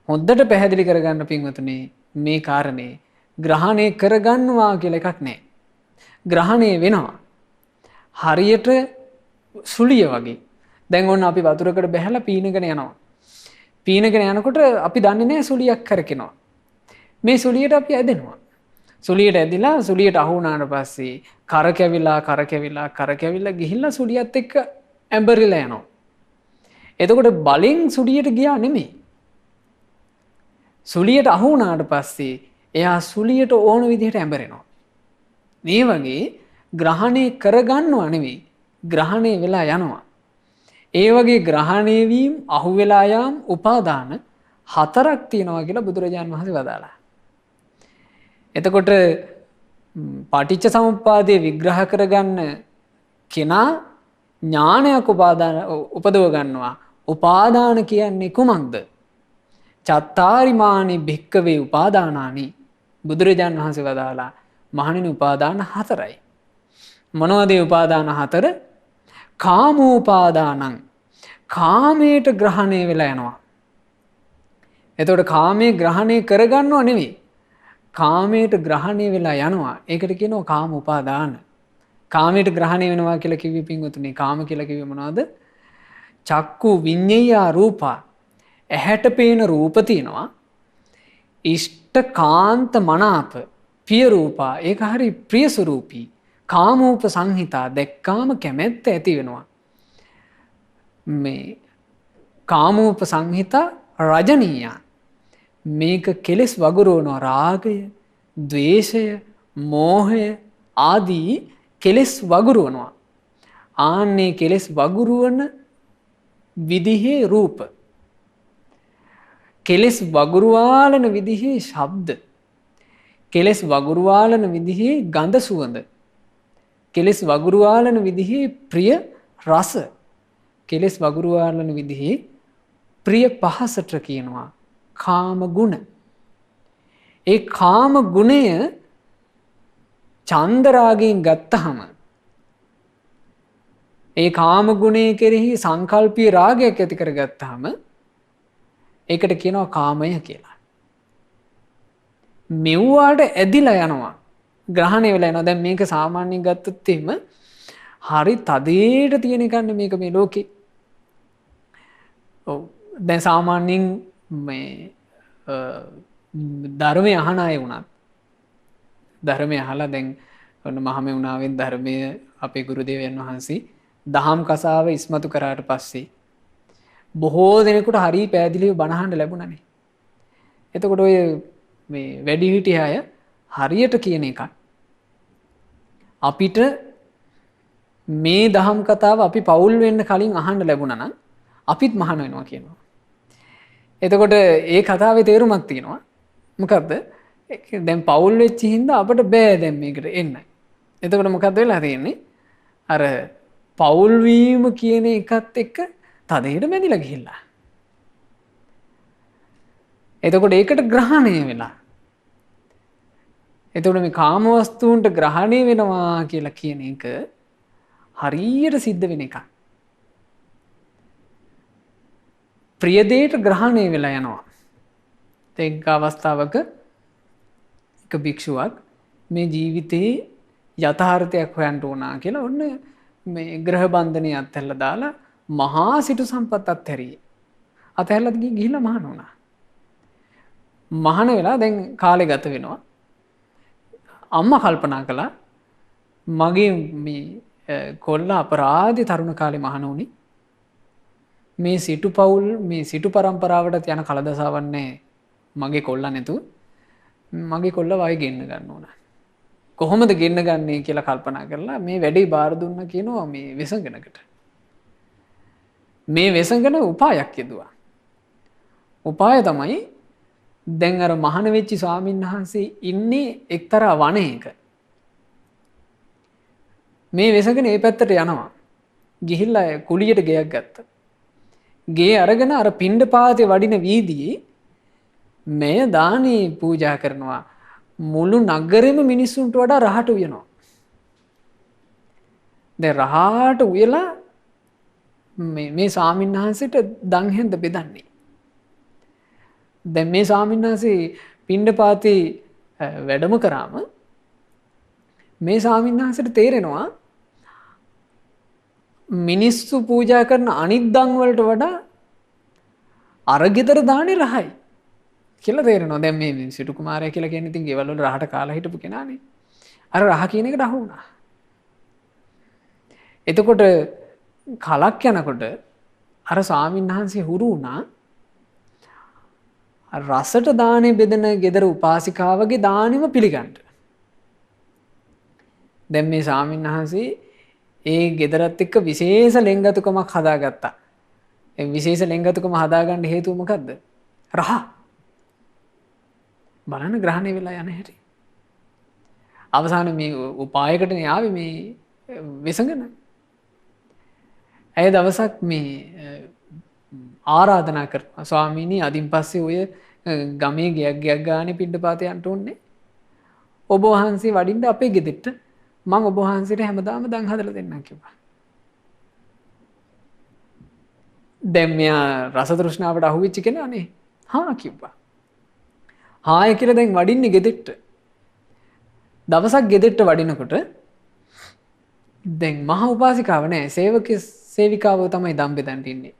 හොද්දට පැහැදිලි කරගන්න පින්වතුනි මේ කාරණේ ග්‍රහණය කරගන්නවා කියලා එකක් නැහැ. ග්‍රහණය වෙනවා. හරියට සුලිය වගේ. දැන් ඔන්න අපි වතුරකට බැහැලා පීනගෙන යනවා. පීනගෙන යනකොට අපි දන්නේ නැහැ සුලියක් කරකිනවා. මේ සුලියට අපි ඇදෙනවා. සුලියට ඇදිලා සුලියට අහු වුණාට පස්සේ කරකැවිලා ගිහිල්ලා සුලියත් එක්ක ඇඹරිලා යනවා. එතකොට බලෙන් සුලියට ගියා නෙමෙයි. සුලියට අහු වුණාට පස්සේ එයා සුලියට ඕන විදිහට ඇඹරෙනවා. මේ වගේ ග්‍රහණය කරගන්නවා නෙවෙයි ග්‍රහණය වෙලා යනවා. ඒ වගේ ග්‍රහණය වීම, අහු වෙලා යාම, උපාදාන 4ක් තියෙනවා කියලා බුදුරජාණන් වහන්සේ වදාළා. එතකොට පටිච්ච සමුප්පාදය විග්‍රහ කරගන්න කෙනා ඥානයක් උපදව ගන්නවා. උපාදාන කියන්නේ කුමක්ද? චත්තාරිමානි භික්කවේ උපාදානානි. බුදුරජාණන් වහන්සේ වදාලා මහණෙනි උපාදාන 4යි. මොනවද උපාදාන 4? කාමෝපාදානං. කාමයට ග්‍රහණය වෙලා යනවා. එතකොට කාමයේ ග්‍රහණය කරගන්නව නෙවෙයි. කාමයට ග්‍රහණය වෙලා යනවා. ඒකට කියනවා කාම උපාදාන. කාමයට ග්‍රහණය වෙනවා කියලා කිව්වේ පින්වතුනි කාම කියලා කිව්වේ මොනවද? චක්කු විඤ්ඤයා රූපා. ඇහැට පේන රූප තියෙනවා. ඉෂ්ඨ කාන්ත මනාප පිය රූපා. ඒක හරි ප්‍රිය ස්වරූපී. කාමෝප සංහිතා දැක්කාම කැමැත්ත ඇති වෙනවා. මේ කාමෝප සංහිතා රජනීය. මේක කෙලෙස් වගුරුවනවා. රාගය, ද්වේෂය, මෝහය ආදී කෙලෙස් වගුරුවනවා. ආන්නේ කෙලෙස් වගුරුවන විදිහේ රූප. කෙලෙස් වගුරුවාලන විදිහේ ශබ්ද. කෙලෙස් වගුරුවාලන විදිහේ ගඳ සුවඳ. කෙලෙස් වගුරුවාලන විදිහේ ප්‍රිය රස. කෙලෙස් වගුරුවාලන විදිහේ ප්‍රිය පහසට කියනවා කාම ගුණ. ඒ කාම ගුණය චන්දරාගයෙන් ගත්තහම ඒ කාම ගුණය කෙරෙහි සංකල්පීය රාගයක් ඇති කරගත්තාම ඒකට කියනවා කාමය කියලා. මෙව්වාට ඇදිලා යනවා. ග්‍රහණය වෙලා යනවා. දැන් මේක සාමාන්‍යයෙන් ගත්තොත් එහෙම හරි තදේට තියෙන එකක් මේක මේ ලෝකේ. ඔව්. දැන් සාමාන්‍යයෙන් මේ ධර්මය අහන අය වුණත් ධර්මය අහලා දැන් ඔන්න මහමෙවුනාවෙන් ධර්මය අපේ ගුරුදේවයන් වහන්සේ දහම් කසාව ඉස්මතු කරාට පස්සේ බොහෝ දෙනෙකුට හරි පැහැදිලිව බණ අහන්න ලැබුණානේ. එතකොට ඔය මේ වැඩිහිටිය අය හරියට කියන එක අපිට මේ දහම් කතාව අපි පවුල් වෙන්න කලින් අහන්න ලැබුණා නම් අපිත් මහාන වෙනවා කියනවා. එතකොට ඒ කතාවේ තේරුමක් තියෙනවා. මොකද්ද? දැන් පවුල් වෙච්ච හින්දා අපිට බෑ දැන් මේකට එන්න. එතකොට මොකද්ද වෙලා තියෙන්නේ? අර පවුල් වීම කියන එකත් එක්ක තදහෙට බැඳිලා ගිහිල්ලා. එතකොට ඒකට ග්‍රහණය වෙලා. එතකොට මේ කාම වස්තුන්ට ග්‍රහණය වෙනවා කියලා කියන එක හරියට සිද්ධ වෙන එකක්. ප්‍රිය දෙයට ග්‍රහණය වෙලා යනවා. එක් අවස්ථාවක එක භික්ෂුවක් මේ ජීවිතේ යථාර්ථයක් හොයන්න ඕනා කියලා ඔන්න මේ ග්‍රහ බන්ධනය අත්හැරලා දාලා මහා සිටු සම්පත් අත්හැරියේ. අත්හැරලා ගිහිල්ලා මහාන වුණා. මහාන වෙලා දැන් කාලේ ගත වෙනවා. අම්මා කල්පනා කළා මගේ මේ කොල්ලා අපරාධි තරුණ කාලේ මහාන වුණේ. මේ සිටු පවුල් මේ සිටු පරම්පරාවට යන කලදසාවක් නැහැ. මගේ කොල්ලා නැතුව මගේ කොල්ලා වයි ගෙන්න ගන්න ඕන. කොහොමද ගෙන්න ගන්නේ කියලා කල්පනා කරලා මේ වැඩේ බාර දුන්නා කියනවා මේ වෙසඟනකට. මේ වෙසඟන උපායක් යෙදුවා. උපාය තමයි දැන් අර මහාන වෙච්ච ස්වාමීන් වහන්සේ ඉන්නේ එක්තරා වනයක. මේ වෙසඟන ඒ පැත්තට යනවා. ගිහිල්ලා කුලියට ගෙයක් ගත්තා. ගේ අරගෙන අර පිණ්ඩපාතේ වඩින වීදියේ මෙය දානේ පූජා කරනවා. මුළු නගරෙම මිනිස්සුන්ට වඩා රහට උයනවා. දැන් රහට උයලා මේ ස්වාමීන් වහන්සේට දන් හෙන්ද බෙදන්නේ. දැන් මේ ස්වාමීන් වහන්සේ පිණ්ඩපාතේ වැඩම කරාම මේ ස්වාමීන් වහන්සේට තේරෙනවා මිනිස්සු පූජා කරන අනිත් දන් වලට වඩා අර ගෙදර දානේ රහයි කියලා තේරෙනවා. දැන් මේ සිටු කුමාරයා කියලා කියන්නේ ඉතින් ගෙවල් වල රහට කාලා හිටපු කෙනානේ. අර රහ කියන එකට අහු වුණා. එතකොට කලක් යනකොට අර ස්වාමීන් වහන්සේ හුරු වුණා රසට දානේ බෙදෙන ගෙදර උපාසිකාවගේ දානෙම පිළිගන්න. දැන් මේ ස්වාමීන් වහන්සේ ඒ ගෙදරත් එක්ක විශේෂ ලෙන්ගතුකමක් හදාගත්තා. ඒ විශේෂ ලෙන්ගතුකම හදාගන්න හේතුව මොකද්ද? රහ. බලන්න ග්‍රහණය වෙලා යන හැටි. අවසාන මේ උපායකටනේ ආවේ මේ වෙසඟන. ඇය දවසක් මේ ආරාධනා කරනවා ස්වාමීනි අදින් පස්සේ ඔය ගමේ ගයක් ගානේ පිණ්ඩපාතේ යන්න ඕනේ. ඔබ වහන්සේ වඩින්න අපේ ගෙදෙට්ට මම ඔබ වහන්සේට හැමදාම දන් හදලා දෙන්නම් කිව්වා. දැන් මෙයා රස තෘෂ්ණාවට අහු වෙච්ච කෙනානේ. හා කිව්වා. හාය කියලා දැන් වඩින්නේ ගෙදෙට්ට. දවසක් ගෙදෙට්ට වඩිනකොට දැන් මහ උපාසිකාව නෑ සේවිකාව තමයි දන් බෙදන්න ඉන්නේ.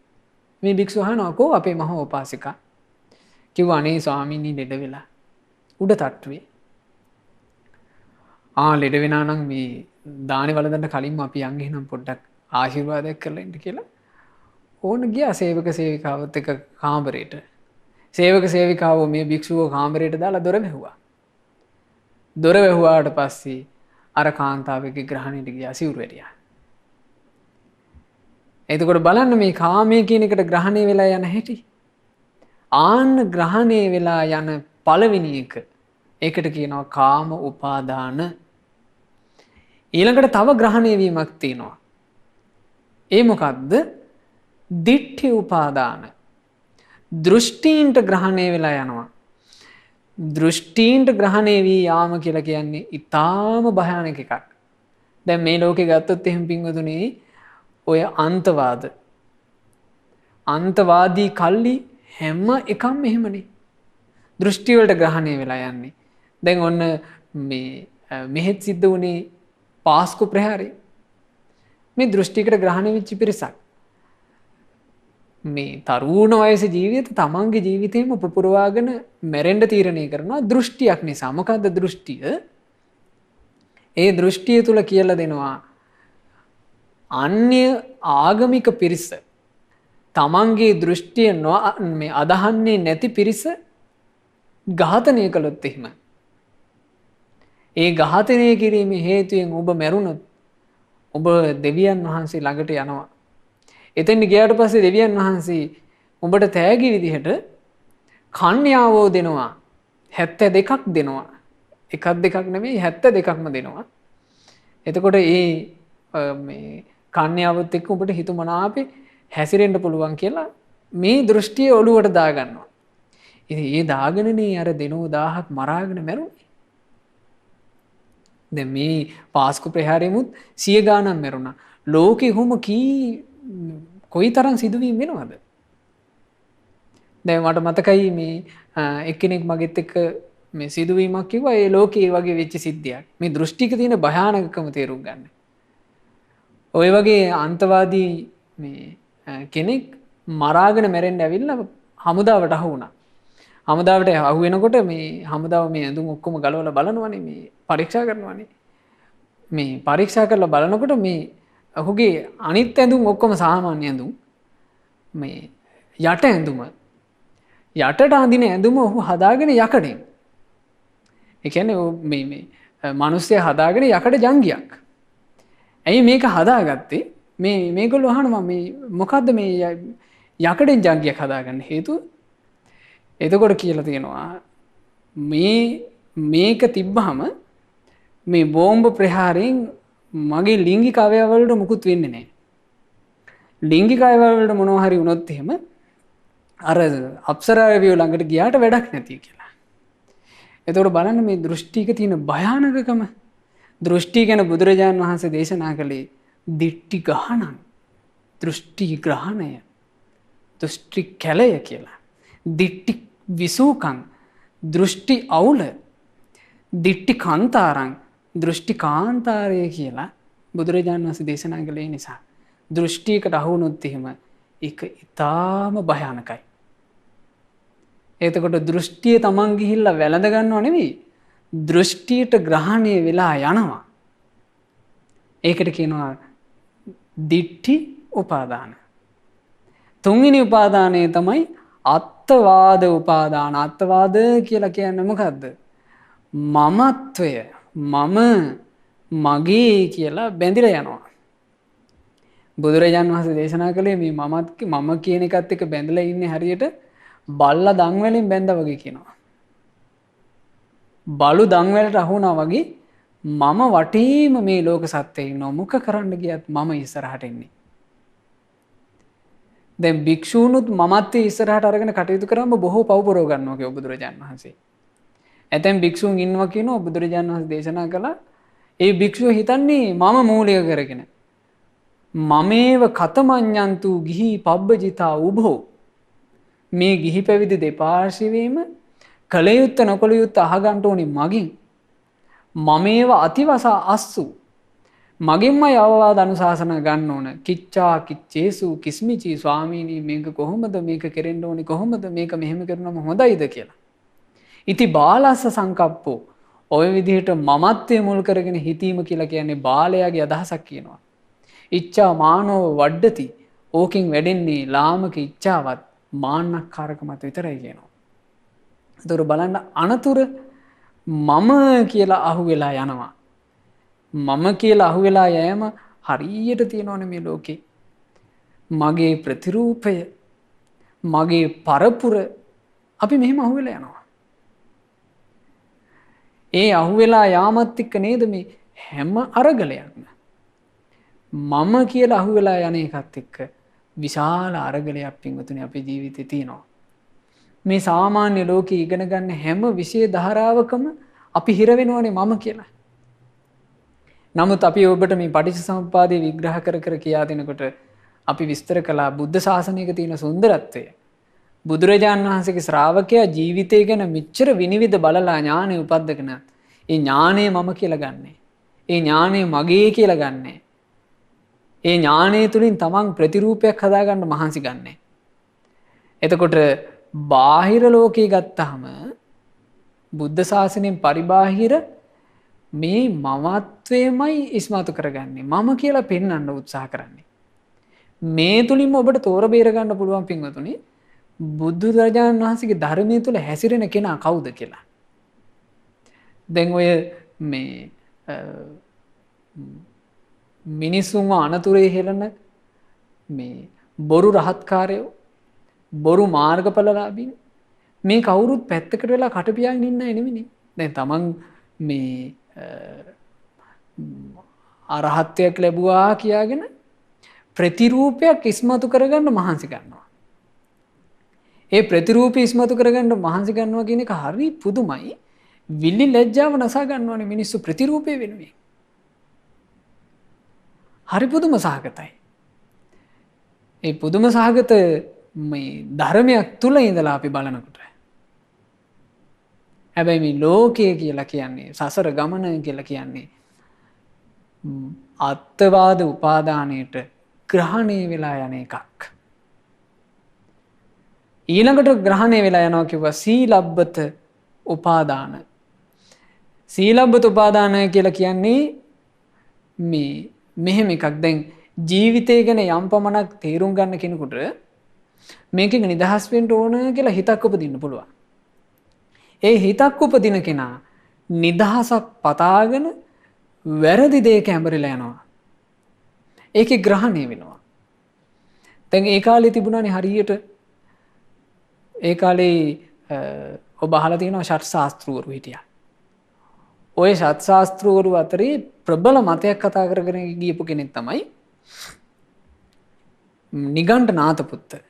මේ භික්ෂුව අහනවා කෝ අපේ මහ උපාසිකා. කිව්වා අනේ ස්වාමීනි ලෙඩ වෙලා උඩ තට්ටුවේ. ලෙඩ වෙනා නම් මේ දානේ වළඳන්න කලින්ම අපි යන් එහෙනම් පොඩ්ඩක් ආශිර්වාදයක් කරලා ඉන්න කියලා. ඕන ගියා සේවක සේවිකාවත් එක්ක කාමරේට. සේවක සේවිකාව මේ භික්ෂුව කාමරේට දාලා දොර වැහුවා. දොර වැහුවාට පස්සේ අර කාන්තාවගේ ග්‍රහණයට ගියා සිවුරු වැටියා. එතකොට බලන්න මේ කාමයේ කියන එකට ග්‍රහණය වෙලා යන හැටි. ආන්න ග්‍රහණය වෙලා යන පළවෙනි එක ඒකට කියනවා කාම උපාදාන. ඊළඟට තව ග්‍රහණය වීමක් තියෙනවා. ඒ මොකක්ද? දිට්ඨි උපාදාන. දෘෂ්ටීන්ට ග්‍රහණය වෙලා යනවා. දෘෂ්ටීන්ට ග්‍රහණය වී යාම කියලා කියන්නේ ඊටාම භයානක එකක්. දැන් මේ ලෝකේ ගත්තොත් එහෙම පින්වතුනි ඔය අන්තවාදී කල්ලි හැම එකම එහෙමනේ. දෘෂ්ටි වලට ග්‍රහණය වෙලා යන්නේ. දැන් ඔන්න මේ මෙහෙත් සිද්ධ වුණේ පාස්කු ප්‍රහාරය. මේ දෘෂ්ටිකට ග්‍රහණය වෙච්ච පිරිසක්. මේ තරුණ වයසේ ජීවිත තමන්ගේ ජීවිතේම පුපුරවාගෙන මැරෙන්න තීරණය කරනවා දෘෂ්ටියක් නිසා. මොකද්ද දෘෂ්ටිය? ඒ දෘෂ්ටිය තුල කියලා දෙනවා අන්‍ය ආගමික පිරිස තමන්ගේ දෘෂ්ටිය මේ අදහන්නේ නැති පිරිස ඝාතනය කළොත් එහෙම ඒ ඝාතනය කිරීමේ හේතුවෙන් ඔබ මැරුණොත් ඔබ දෙවියන් වහන්සේ ළඟට යනවා. එතෙන් ගියාට පස්සේ දෙවියන් වහන්සේ උඹට තෑගි විදිහට කන්‍යාවෝ දෙනවා. 72ක් දෙනවා. එකක් දෙකක් නෙමෙයි 72ක්ම දෙනවා. එතකොට මේ කන්‍යාවත් එක්ක උඹට හිතුමනාපේ හැසිරෙන්න පුළුවන් කියලා මේ දෘෂ්ටිය ඔළුවට දාගන්නවා. ඉතින් ඒ දාගෙනනේ අර දෙනෝ 1000ක් මරාගෙන මැරුණේ. දැන් මේ පාස්කු ප්‍රහාරෙමුත් 100 ගාණක් මැරුණා. ලෝකෙ කොහොම කොයිතරම් සිදුවීම් වෙනවද? දැන් මට මතකයි මේ එක්කෙනෙක් මගෙත් එක්ක මේ සිදුවීමක් කිව්වා ඒ ලෝකේ වගේ වෙච්ච සිද්ධියක්. මේ දෘෂ්ටික තියෙන භයානකකම තේරුම් ගන්න. ඔය වගේ අන්තවාදී මේ කෙනෙක් මරාගෙන මැරෙන්න ඇවිල්ලා හමුදාවට අහු වුණා. හමුදාවට අහු වෙනකොට මේ හමුදාව මේ ඇඳුම් ඔක්කොම ගලවලා බලනවනේ මේ පරීක්ෂා කරනවනේ. මේ පරීක්ෂා කරලා බලනකොට මේ ඔහුගේ අනිත් ඇඳුම් ඔක්කොම සාමාන්‍ය ඇඳුම්. මේ යට ඇඳුම යටට අඳින ඇඳුම ඔහු හදාගෙන යකඩෙන්. ඒ කියන්නේ මේ මිනිස්සයා හදාගෙන යකඩ ජංගියක්. ඇයි මේක හදාගත්තේ? මේගොල්ලෝ අහනවා මේ මොකද්ද මේ යකඩෙන් ජංගියක් හදාගන්න හේතුව? එතකොට කියලා තියෙනවා මේක තිබ්බහම මේ බෝම්බ ප්‍රහාරයෙන් මගේ ලිංගික අවයව වලට මුකුත් වෙන්නේ නැහැ. ලිංගික අවයව වලට මොනවා හරි වුණොත් එහෙම අර අප්සරාවියෝ ළඟට ගියාට වැඩක් නැති කියලා. එතකොට බලන්න මේ දෘෂ්ටික තියෙන භයානකකම. දෘෂ්ටි ගැන බුදුරජාණන් වහන්සේ දේශනා කළේ දිට්ඨි ගහණං, දෘෂ්ටි ග්‍රහණය, දෘෂ්ටි කැලය කියලා. දිට්ඨි විසූකං, දෘෂ්ටි අවුල, දිට්ඨි කාන්තාරං, දෘෂ්ටි කාන්තාරය කියලා බුදුරජාණන් වහන්සේ දේශනා කළේ නිසා. දෘෂ්ටියකට අහු වුණොත් එහෙම ඒක ඊටාම භයානකයි. එතකොට දෘෂ්ටිය තමන් ගිහිල්ලා වැළඳ ගන්නව නෙවෙයි, දෘෂ්ටියට ග්‍රහණය වෙලා යනවා. ඒකට කියනවා දිට්ඨි උපාදාන. තුන්වෙනි උපාදානය තමයි අත්වාද උපාදාන. අත්වාද කියලා කියන්නේ මොකද්ද? මමත්වය, මම මගේ කියලා බැඳිලා යනවා. බුදුරජාණන් වහන්සේ දේශනා කළේ මේ මම කියන එකත් එක්ක බැඳලා ඉන්නේ හරියට බල්ලා දන් වලින් බැඳා වගේ කියනවා. බලු දන් වලට අහු වුණා වගේ මම වටේම මේ ලෝක සත්‍යය ඉන්නවා. මුඛ කරන්න ගියත් මම ඉස්සරහට එන්නේ. දැන් භික්ෂූනුත් මමත්වයේ ඉස්සරහට අරගෙන කටයුතු කරාම බොහෝ පව් පරව ගන්නවා කියලා බුදුරජාණන් වහන්සේ. ඇතැම් භික්ෂූන් ඉන්නවා කියනවා බුදුරජාණන් වහන්සේ දේශනා කළා. ඒ භික්ෂුව හිතන්නේ මම මූලික කරගෙන. මමේව කතමඤ්ඤන්තු ගිහි පබ්බජිතා උභෝ. මේ ගිහි පැවිදි දෙපාර්ශ්වයේම කල යුත්ත නොකල යුත්ත අහගන්න ඕනි මගින්. මමේව අතිවසා අස්සු. මගින්මයි අවවාද අනුශාසනා ගන්න ඕන. කිච්චා කිච්චේසු කිස්මිචි ස්වාමීනි මේක කොහොමද මේක කෙරෙන්න ඕනි කොහොමද මේක මෙහෙම කරනම හොඳයිද කියලා. ඉති බාලස්ස සංකප්පෝ. ඔය විදිහට මමත්වයේ මුල් කරගෙන හිතීම කියලා කියන්නේ බාලයාගේ අදහසක් කියනවා. ඉච්ඡා මානව වඩ්ඩති. ඕකෙන් වැඩෙන්නේ ලාමක ඉච්ඡාවත් මාන්නක්කාරකමත් විතරයි කියනවා. ඒතර බලන්න අනතුරු මම කියලා අහුවෙලා යනවා. මම කියලා අහුවෙලා යෑම හරියට තියෙනවනේ මේ ලෝකේ. මගේ ප්‍රතිරූපය, මගේ පරපුර අපි මෙහෙම අහුවෙලා යනවා. ඒ අහුවෙලා යාමත් එක්ක නේද මේ හැම අරගලයක්ම මම කියලා අහුවෙලා යන එකත් එක්ක විශාල අරගලයක් පින්වතුනි අපේ ජීවිතේ තියෙනවා. මේ සාමාන්‍ය ලෝකේ ඉගෙන ගන්න හැම විෂය ධාරාවකම අපි හිර වෙනවනේ මම කියලා. නමුත් අපි ඔබට මේ පටිච්චසමුප්පාදය විග්‍රහ කර කර කියා දෙනකොට අපි විස්තර කළා බුද්ධ ශාසනයක තියෙන සුන්දරත්වය. බුදුරජාණන් වහන්සේගේ ශ්‍රාවකයා ජීවිතය ගැන මෙච්චර විනිවිද බලලා ඥානෙ උපද්දගෙන ඒ ඥානය මම කියලා ගන්නෙ. ඒ ඥානය මගේ කියලා ගන්නෙ. ඒ ඥානය තුලින් තමන් ප්‍රතිරූපයක් හදාගන්න මහන්සි ගන්නෙ. එතකොට බාහිර ලෝකේ ගත්තාම බුද්ධ ශාසනයෙන් පරිබාහිර මේ මමත්වයමයි ඉස්මතු කරගන්නේ. මම කියලා පෙන්වන්න උත්සාහ කරන්නේ. මේ තුලින්ම ඔබට තෝර බේර ගන්න පුළුවන් පින්වතුනි බුදු රජාණන් වහන්සේගේ ධර්මයේ තුල හැසිරෙන කෙනා කවුද කියලා. දැන් ඔය මේ මිනිසුන්ව අනතුරේ හෙළන මේ බොරු රහත්කාරයෝ බොරු මාර්ගඵලලාභීන් මේ කවුරුත් පැත්තකට වෙලා කට පියාගෙන ඉන්න අය නෙමෙයි. දැන් තමන් මේ අරහත්ත්වයක් ලැබුවා කියාගෙන ප්‍රතිරූපයක් ඉස්මතු කරගන්න මහන්සි ගන්නවා. ඒ ප්‍රතිරූපය ඉස්මතු කරගන්න මහන්සි ගන්නවා කියන එක හරි පුදුමයි. විලි ලැජ්ජාව නසා ගන්නවනේ මිනිස්සු ප්‍රතිරූපය වෙනුවෙන්. හරි පුදුම සහගතයි. ඒ පුදුම සහගත මේ ධර්මයක් තුල ඉඳලා අපි බලනකොට හැබැයි මේ ලෝකය කියලා කියන්නේ සසර ගමන කියලා කියන්නේ අත්වාද උපාදානයට ග්‍රහණය වෙලා යන එකක්. ඊළඟට ග්‍රහණය වෙලා යනවා කිව්වා සීලබ්බත උපාදාන. සීලබ්බත උපාදාන කියලා කියන්නේ මේ මෙහෙම එකක්. දැන් ජීවිතය ගැන යම් පමණක් තේරුම් ගන්න කෙනෙකුට මේකෙන් නිදහස් වෙන්න ඕන කියලා හිතක් උපදින්න පුළුවන්. ඒ හිතක් උපදින කෙනා නිදහසක් පතාගෙන වැරදි දෙයක ඇඹරිලා යනවා. ඒකේ ග්‍රහණය වෙනවා. දැන් ඒ කාලේ තිබුණානේ හරියට ඒ කාලේ ඔබ අහලා තියෙනවා ෂට් ශාස්ත්‍රවරු හිටියා. ඔය ෂට් ශාස්ත්‍රවරු අතරේ ප්‍රබල මතයක් කතා කරගෙන ගියපු කෙනෙක් තමයි නිගණ්ඨනාථ පුත්ත.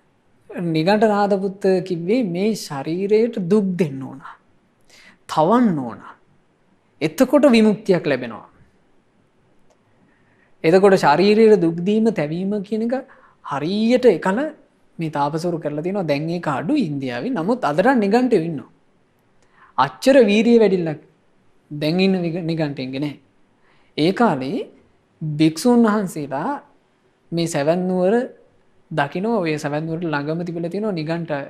නිගණ්ඨනාථ පුත්ත කිව්වේ මේ ශරීරයට දුක් දෙන්න ඕන. තවන්න ඕන. එතකොට විමුක්තියක් ලැබෙනවා. එතකොට ශරීරයේ දුක් දීම තැවීම කියන එක හරියට එකල මේ තාපසවරු කරලා තියෙනවා. දැන් ඒක අඩු ඉන්දියාවේ. නමුත් අදට නිගණ්ඨයෝ ඉන්නවා. අච්චර වීරිය වැඩිලා දැන් ඉන්න නිගණ්ඨයන්ගේ නැහැ. ඒ කාලේ භික්ෂුන් වහන්සේලා මේ සැවැන් නුවර දකින්න ඔය සැවැන් නුවර ළඟම තිබිලා තියෙනවා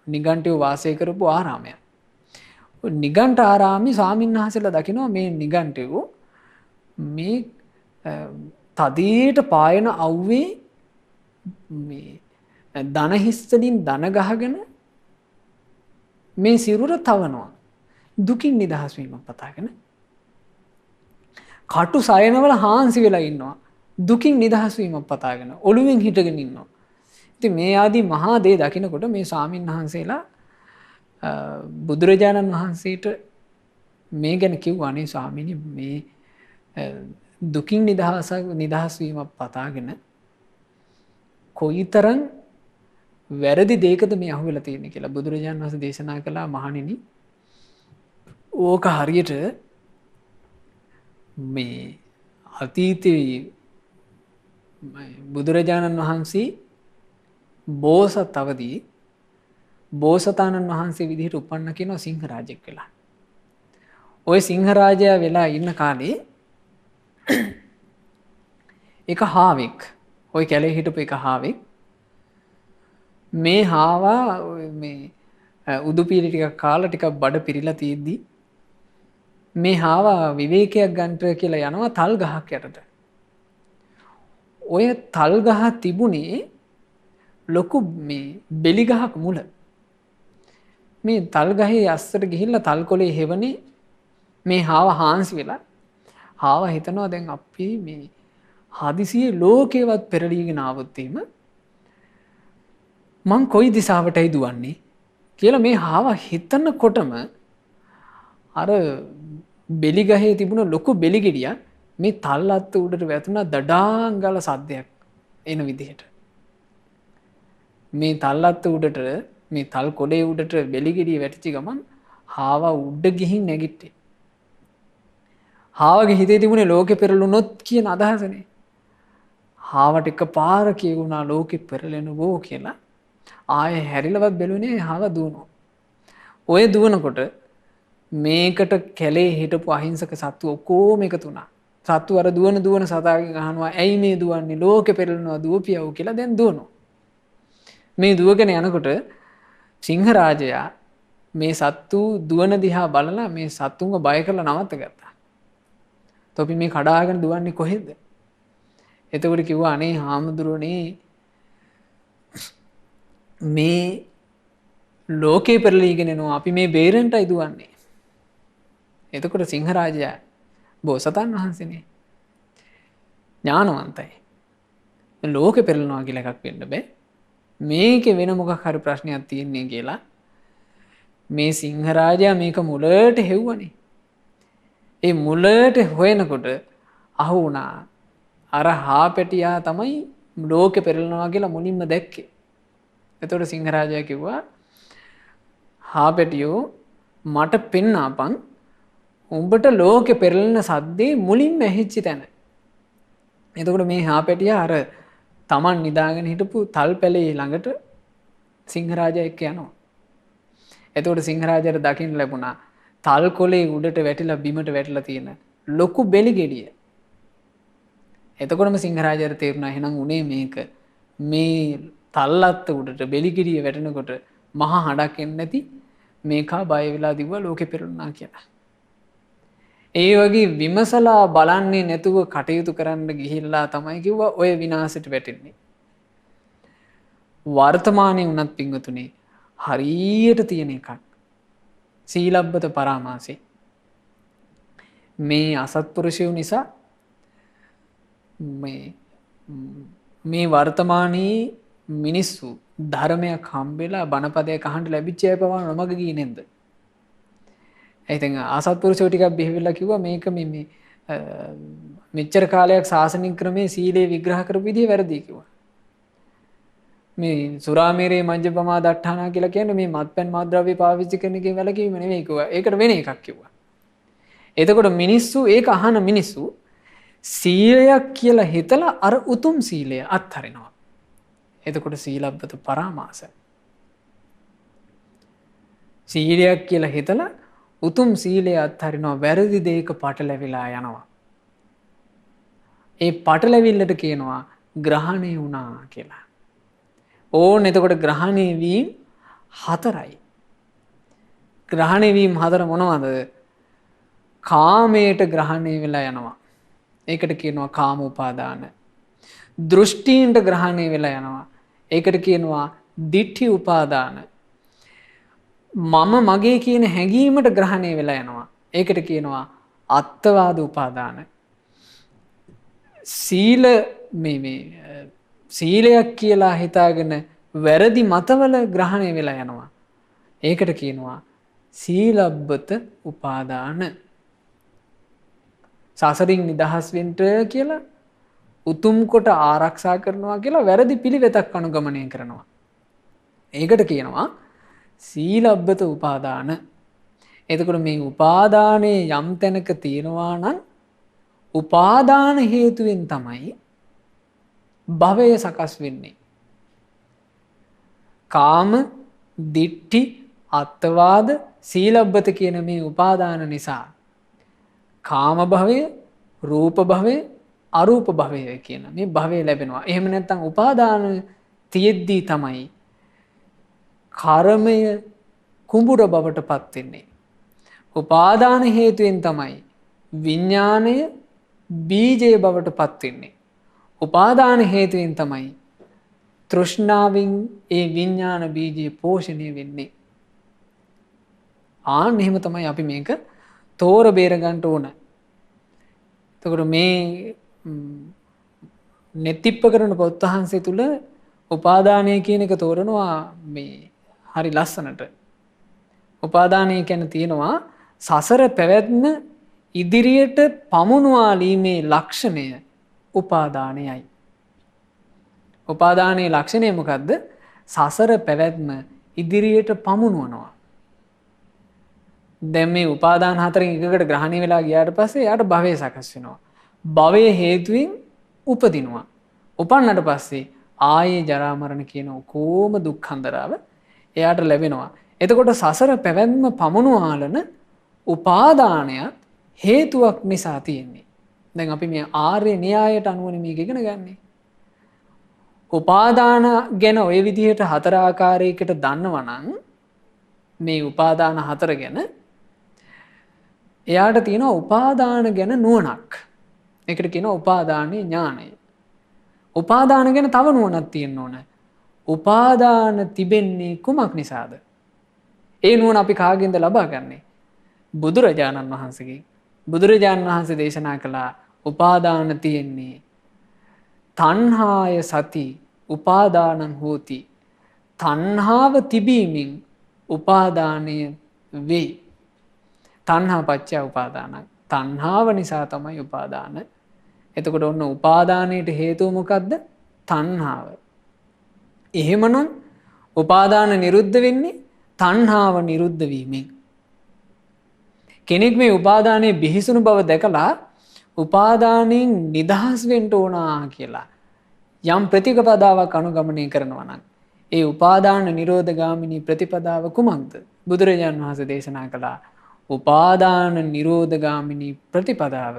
නිගණ්ඨයෝ වාසය කරපු ආරාමයක්. නිගණ්ඨ ආරාමේ ස්වාමීන් වහන්සේලා දකිනවා මේ නිගණ්ඨයෝ මේ තදීට පායන අවුවේ මේ දන හිස්සලින් දන ගහගෙන මේ සිරුර තවනවා. දුකින් නිදහස් වීමක් පතාගෙන කටු සයනවල හාන්සි වෙලා ඉන්නවා. දුකින් නිදහස් වීමක් පතාගෙන ඔළුවෙන් හිටගෙන ඉන්නවා. ඉතින් මේ ආදී මහා දේ දකිනකොට මේ ස්වාමීන් වහන්සේලා බුදුරජාණන් වහන්සේට මේ ගැන කිව්වා නේ ස්වාමීනි මේ දුකින් නිදහස් වීමක් පතාගෙන කොයිතරම් වැරදි දෙයකද මේ අහුවෙලා තියෙන්නේ කියලා බුදුරජාණන් වහන්සේ දේශනා කළා. මහණෙනි ඕක හරියට මේ අතීතයේ බුදුරජාණන් වහන්සේ බෝසත් අවදී බෝසතාණන් වහන්සේ විදිහට උපන්න කියනවා සිංහරාජෙක් වෙලා. ওই සිංහරාජයා වෙලා ඉන්න කාලේ එක හාවෙක් ওই කැලේ හිටපු එක හාවෙක් මේ හාවා මේ උදුපීලි ටිකක් කාලා ටිකක් බඩ පිරීලා තියෙද්දි මේ හාවා විවේකයක් ගන්නට කියලා යනවා තල් ගහක් යටට. ඔය තල් ගහ තිබුණේ ලොකු මේ බෙලි ගහක් මුල. මේ තල් ගහේ අස්සට ගිහිල්ලා තල් කොලේ හෙවනේ මේ හාව හාන්සි වෙලා හාව හිතනවා දැන් අපි මේ හදිසියේ ලෝකේවත් පෙරලීගෙන ආවොත් එහෙම මං කොයි දිශාවටයි දුවන්නේ කියලා මේ හාව හිතනකොටම අර බෙලි ගහේ තිබුණ ලොකු බෙලි ගෙඩියක් මේ තල් අත්ත උඩට වැතුණා දඩාංගල සද්දයක් එන විදිහට. මේ තල් අත්ත උඩට මේ තල් කොඩේ උඩට බෙලි ගෙඩිය වැටිච්ච ගමන් හාවා උඩ ගිහින් නැගිට්ටේ. හාවගේ හිතේ තිබුණේ ලෝකෙ පෙරළුනොත් කියන අදහසනේ. හාවට එක පාර කියවුණා ලෝකෙ පෙරලෙනවෝ කියලා. ආයෙ හැරිලවත් බැලුනේ හාව දුවනවා. ඔය දුවනකොට මේකට කැලේ හිටපු අහිංසක සත්තු ඔක්කොම එකතු වුණා. සත්තු අර දුවන සතාගෙන් අහනවා ඇයි මේ දුවන්නේ ලෝකෙ පෙරලෙනවා දුවපියව කියලා දැන් දුවනවා. මේ දුවගෙන යනකොට සිංහරාජයා මේ සත්තු දුවන දිහා බලලා මේ සත්තුන්ව බය කරලා නවත්ත ගත්තා. තොපි මේ කඩාගෙන දුවන්නේ කොහෙද? එතකොට කිව්වා අනේ හාමුදුරනේ මේ ලෝකේ පෙරලීගෙන එනවා අපි මේ බේරෙන්ටයි දුවන්නේ. එතකොට සිංහරාජයා බෝසතාණන් වහන්සේනේ ඥානවන්තයි. ලෝකෙ පෙරලනවා කියලා එකක් වෙන්න බෑ. මේකේ වෙන මොකක් හරි ප්‍රශ්නයක් තියෙන්නේ කියලා මේ සිංහරාජයා මේක මුලට හෙව්වනේ. ඒ මුලට හොයනකොට අහු වුණා අර හාපැටියා තමයි ලෝකෙ පෙරලනවා කියලා මුලින්ම දැක්කේ. එතකොට සිංහරාජයා කිව්වා හාපැටියෝ මට පෙන්නාපන් උඹට ලෝකෙ පෙරලෙන සද්දේ මුලින්ම ඇහිච්ච තැන. එතකොට මේ හාපැටියා අර තමන් නිදාගෙන හිටපු තල් පැලේ ළඟට සිංහරාජයා එක්ක යනවා. එතකොට සිංහරාජයාට දකින්න ලැබුණා තල් කොලේ උඩට වැටිලා බිමට වැටිලා තියෙන ලොකු බෙලි ගෙඩිය. එතකොටම සිංහරාජයාට තේරුණා එහෙනම් උනේ මේක මේ තල්ලත්ත උඩට බෙලි ගෙඩිය වැටෙනකොට මහා හඬක් එන්නේ නැති මේකා බය වෙලා දිව්වා ලෝකෙ පෙරළුණා කියලා. ඒ වගේ විමසලා බලන්නේ නැතුව කටයුතු කරන්න ගිහිල්ලා තමයි කිව්වා ඔය විනාශයට වැටෙන්නේ. වර්තමානයේ උනත් පිංගුතුනේ හරියට තියෙන එකක්. සීලබ්බත පරාමාසය. මේ අසත්පුරුෂයෝ නිසා මේ වර්තමානයේ මිනිස්සු ධර්මයක් හම්බෙලා බණපදයක් අහන්න ලැබිච්ච අය පවා නොමග ගියේ නැද්ද? ඉතින් අසත්පුරුෂයෝ ටිකක් බිහිවිලා කිව්වා මේක මේ මෙච්චර කාලයක් ශාසනික ක්‍රමයේ සීලේ විග්‍රහ කරපු විදිහ වැරදි කිව්වා. මේ සුරාමේරේ මඤ්ඤපමා දට්ඨානා කියලා කියන්නේ මේ මත්පැන් මාද්‍රව්‍ය පාවිච්චි කරන එකේ වැළකීම නෙවෙයි කිව්වා. ඒකට වෙන එකක් කිව්වා. එතකොට මිනිස්සු ඒක අහන මිනිස්සු සීලයක් කියලා හිතලා අර උතුම් සීලය අත්හරිනවා. එතකොට සීලබ්බත පරාමාස. සීලයක් කියලා හිතලා උතුම් සීලය අත්හරිනවා වැරදි දෙයක පටලැවිලා යනවා. ඒ පටලැවිල්ලට කියනවා ග්‍රහණය වුණා කියලා. ඕන එතකොට ග්‍රහණය වීම 4යි. ග්‍රහණය වීම 4 මොනවද? කාමයට ග්‍රහණය වෙලා යනවා. ඒකට කියනවා කාම උපාදාන. දෘෂ්ටීන්ට ග්‍රහණය වෙලා යනවා. ඒකට කියනවා දිට්ඨි උපාදාන. මම මගේ කියන හැඟීමට ග්‍රහණය වෙලා යනවා. ඒකට කියනවා අත්වාද උපාදාන. සීලයක් කියලා හිතාගෙන වැරදි මතවල ග්‍රහණය වෙලා යනවා. ඒකට කියනවා සීලබ්බත උපාදාන. සසරින් නිදහස් වෙන්න කියලා උතුම් කොට ආරක්ෂා කරනවා කියලා වැරදි පිළිවෙතක් අනුගමනය කරනවා. ඒකට කියනවා සීලබ්බත උපාදාන. එතකොට මේ උපාදානයේ යම් තැනක තියෙනවා නම් උපාදාන හේතුවෙන් තමයි භවය සකස් වෙන්නේ. කාම, දිට්ඨි, අත්වාද, සීලබ්බත කියන මේ උපාදාන නිසා කාම භවය, රූප භවය, අරූප භවය කියන මේ භවය ලැබෙනවා. එහෙම නැත්නම් උපාදාන තියෙද්දී තමයි කර්මය කුඹුර බවට පත් වෙන්නේ. උපාදාන හේතුවෙන් තමයි විඥාණය බීජය බවට පත් වෙන්නේ. උපාදාන හේතුවෙන් තමයි තෘෂ්ණාවෙන් ඒ විඥාන බීජය පෝෂණය වෙන්නේ. එහෙම තමයි අපි මේක තෝර බේර ගන්න ඕන. එතකොට මේ නෙතිප්ප කරන පොත් වහන්සේ තුල උපාදානය කියන එක තෝරනවා මේ හරි ලස්සනට. උපාදානය කියන්නේ තියෙනවා සසර පැවැත්ම ඉදිරියට පමුණුවාලීමේ ලක්ෂණය උපාදානයයි. උපාදානයේ ලක්ෂණය මොකක්ද? සසර පැවැත්ම ඉදිරියට පමුණුවනවා. දැන් මේ උපාදාන හතරෙන් එකකට ග්‍රහණය වෙලා ගියාට පස්සේ එයාට භවය සකස් වෙනවා. භවයේ හේතුවෙන් උපදිනවා. උපන්නට පස්සේ ආයේ ජරා මරණ කියන කොම දුක්ඛන්දරාව එයාට ලැබෙනවා. එතකොට සසර පැවැත්ම පමුණුවාලන උපාදානයත් හේතුවක් නිසා තියෙන්නේ. දැන් අපි මේ ආර්ය න්‍යායයට අනුවනේ මේක ඉගෙන ගන්නේ. උපාදාන ගැන ඔය විදිහට හතර ආකාරයකට දන්නවනම් මේ උපාදාන හතර ගැන එයාට තියෙනවා උපාදාන ගැන නුවණක්. ඒකට කියනවා උපාදානීය ඥානය. උපාදාන ගැන තව නුවණක් තියෙන්න ඕන. උපාදාන තිබෙන්නේ කුමක් නිසාද? ඒ නුවණ අපි කාගෙන්ද ලබා ගන්නේ? බුදුරජාණන් වහන්සේගෙන්. බුදුරජාණන් වහන්සේ දේශනා කළා උපාදාන තියෙන්නේ තණ්හාය සති උපාදානං හෝති. තණ්හාව තිබීමෙන් උපාදානය වෙයි. තණ්හා පච්චය උපාදානං. තණ්හාව නිසා තමයි උපාදාන. එතකොට ඔන්න උපාදානයට හේතුව මොකද්ද? තණ්හාව. එහෙමනම් උපාදාන නිරුද්ධ වෙන්නේ තණ්හාව නිරුද්ධ වීමෙන්. කෙනෙක් මේ උපාදානයේ බිහිසුණු බව දැකලා උපාදානයෙන් නිදහස් වෙන්න ඕනා කියලා යම් ප්‍රතිපදාවක් අනුගමනය කරනවා නම් ඒ උපාදාන නිරෝධ ගාමිනී ප්‍රතිපදාව කුමක්ද? බුදුරජාණන් වහන්සේ දේශනා කළා උපාදාන නිරෝධ ගාමිනී ප්‍රතිපදාව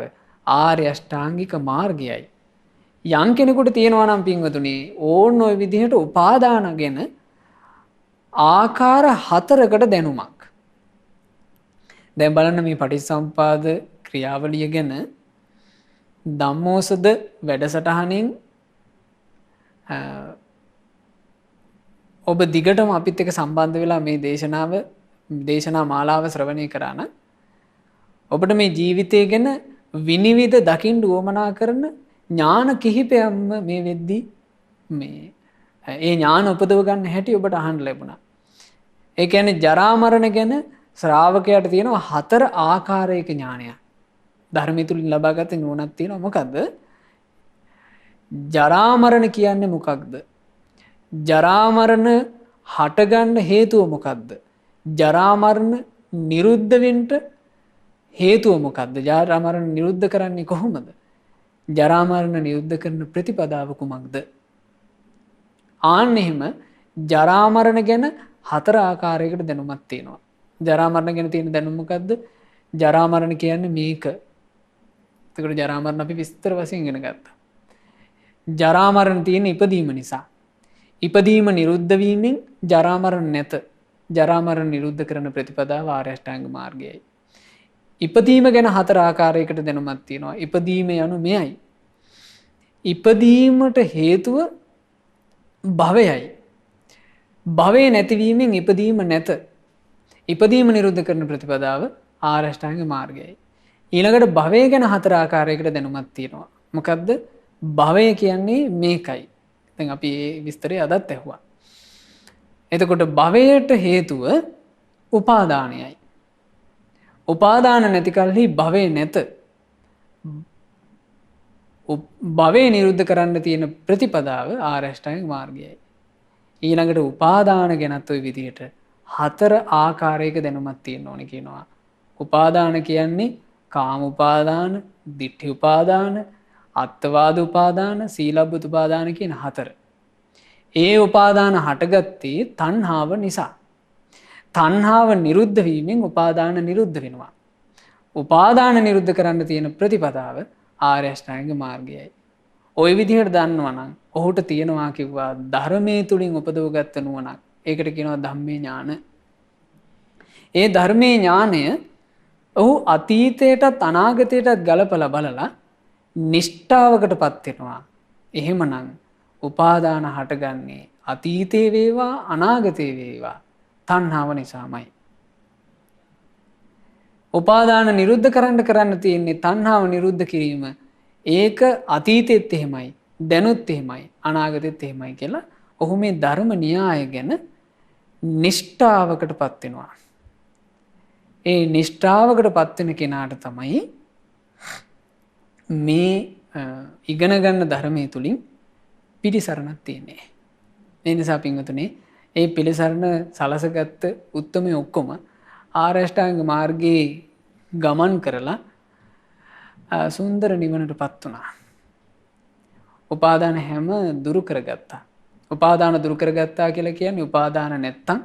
ආර්ය අෂ්ටාංගික මාර්ගයයි. යම් කෙනෙකුට තියෙනවා නම් පින්වතුනි ඕන ඔය විදිහට උපාදාන ගැන ආකාර හතරකට දැනුමක්. දැන් බලන්න මේ පටිච්චසමුපාද ක්‍රියාවලිය ගැන ධම්මෝසද වැඩසටහනින් ඔබ දිගටම අපිත් එක්ක සම්බන්ධ වෙලා මේ දේශනා මාලාව ශ්‍රවණය කරා නම් ඔබට මේ ජීවිතය ගැන විනිවිද දකින්න උවමනා කරන ඥාන කිහිපයක්ම මේ වෙද්දී මේ ඒ ඥාන උපදව ගන්න හැටි ඔබට අහන්න ලැබුණා. ඒ කියන්නේ ජරා මරණ ගැන ශ්‍රාවකයාට තියෙනවා හතර ආකාරයක ඥානයක්. ධර්මය තුලින් ලබාගත නුවණක් තියෙනවා. මොකද්ද? ජරා මරණ කියන්නේ මොකක්ද? ජරා මරණ හටගන්න හේතුව මොකක්ද? ජරා මරණ නිරුද්ධ වෙන්න හේතුව මොකක්ද? ජරා මරණ නිරුද්ධ කරන්නේ කොහොමද? ජරා මරණ නිරුද්ධ කරන ප්‍රතිපදාව කුමක්ද? ආන්න එහෙම ජරා මරණ ගැන හතර ආකාරයකට දැනුමක් තියෙනවා. ජරා මරණ ගැන තියෙන දැනුම මොකද්ද? ජරා මරණ කියන්නේ මේක. එතකොට ජරා මරණ අපි විස්තර වශයෙන් ඉගෙන ගත්තා. ජරා මරණ තියෙන ඉපදීම නිසා. ඉපදීම නිරුද්ධ වීමෙන් ජරා මරණ නැත. ජරා මරණ නිරුද්ධ කරන ප්‍රතිපදාව ආර්ය අෂ්ටාංග මාර්ගයයි. ඉපදීම ගැන හතර ආකාරයකට දැනුමක් තියෙනවා. ඉපදීම යනු මෙයයි. ඉපදීමට හේතුව භවයයි. භවය නැතිවීමෙන් ඉපදීම නැත. ඉපදීම නිරුද්ධ කරන ප්‍රතිපදාව ආර්ය අෂ්ටාංග මාර්ගයයි. ඊළඟට භවය ගැන හතර ආකාරයකට දැනුමක් තියෙනවා. මොකද්ද? භවය කියන්නේ මේකයි. දැන් අපි මේ විස්තරය අදත් ඇහුවා. එතකොට භවයට හේතුව උපාදානයයි. උපාදාන නැති කල්හි භවය නැත. භවය නිරුද්ධ කරන්න තියෙන ප්‍රතිපදාව ආර්ය අෂ්ටාංග මාර්ගයයි. ඊළඟට උපාදාන ගැනත් ওই විදිහට හතර ආකාරයක දැනුමක් තියෙන්න ඕනේ කියනවා. උපාදාන කියන්නේ කාම උපාදාන, ditthi උපාදාන, අත්වාද උපාදාන, සීලබ්බත උපාදාන කියන හතර. ඒ උපාදාන හටගත්තේ තණ්හාව නිසා. තණ්හාව නිරුද්ධ වීමෙන් උපාදාන නිරුද්ධ වෙනවා. උපාදාන නිරුද්ධ කරන්න තියෙන ප්‍රතිපදාව ආර්ය අෂ්ටාංග මාර්ගයයි. ওই විදිහට දන්නවනම් ඔහුට තියෙනවා කිව්වා ධර්මයේ තුලින් උපදවගත්ත නුවණක්. ඒකට කියනවා ධම්මේ ඥාන. ඒ ධර්මයේ ඥානය ඔහු අතීතයටත් අනාගතයටත් ගලපලා බලලා නිෂ්ඨාවකටපත් වෙනවා. එහෙමනම් උපාදාන හටගන්නේ අතීතේ වේවා අනාගතේ වේවා තණ්හාව නිසාමයි. උපාදාන නිරුද්ධ කරන්න තියෙන්නේ තණ්හාව නිරුද්ධ කිරීම. ඒක අතීතෙත් එහෙමයි, දැනුත් එහෙමයි, අනාගතෙත් එහෙමයි කියලා ඔහු මේ ධර්ම න්‍යාය ගැන නිෂ්ඨාවකටපත් වෙනවා. ඒ නිෂ්ඨාවකට පත්වෙන කෙනාට තමයි මේ ඉගෙන ගන්න ධර්මය තුළින් පිළිසරණක් තියන්නේ. ඒ නිසා පින්වතුනේ ඒ පිළිසරණ සලසගත්ත උත්තමය ඔක්කොම ආර්යෂ්ටාංග මාර්ගයේ ගමන් කරලා සුන්දර නිවනට පත් වුණා. උපාදාන හැම දුරු කරගත්තා. උපාදාන දුරු කරගත්තා කියලා කියන්නේ උපාදාන නැත්තම්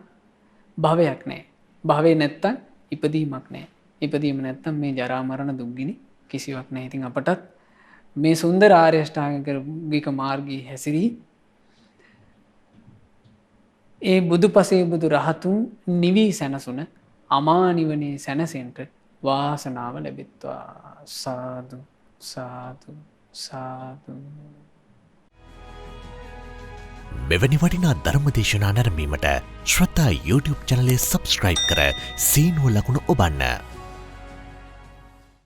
භවයක් නැහැ. භවේ නැත්තම් ඉපදීමක් නැහැ. ඉපදීම නැත්තම් මේ ජරා මරණ දුක්ගිනි කිසිවක් නැහැ. ඉතින් අපටත් මේ සුන්දර ආර්ය අෂ්ටාංගික මාර්ගයේ හැසිරී ඒ බුදුපසේ බුදු රහතුන් නිවී සැනසුන අමා නිවනේ සැනසෙන්ට වාසනාව ලැබෙත්වා. සාදු සාදු සාදු. මෙවැනි වටිනා ධර්මදේශනා නැරඹීමට ශ්‍රද්ධා YouTube චැනලය සබස්ක්‍රයිබ් කර සීනුව ලකුණ ඔබන්න.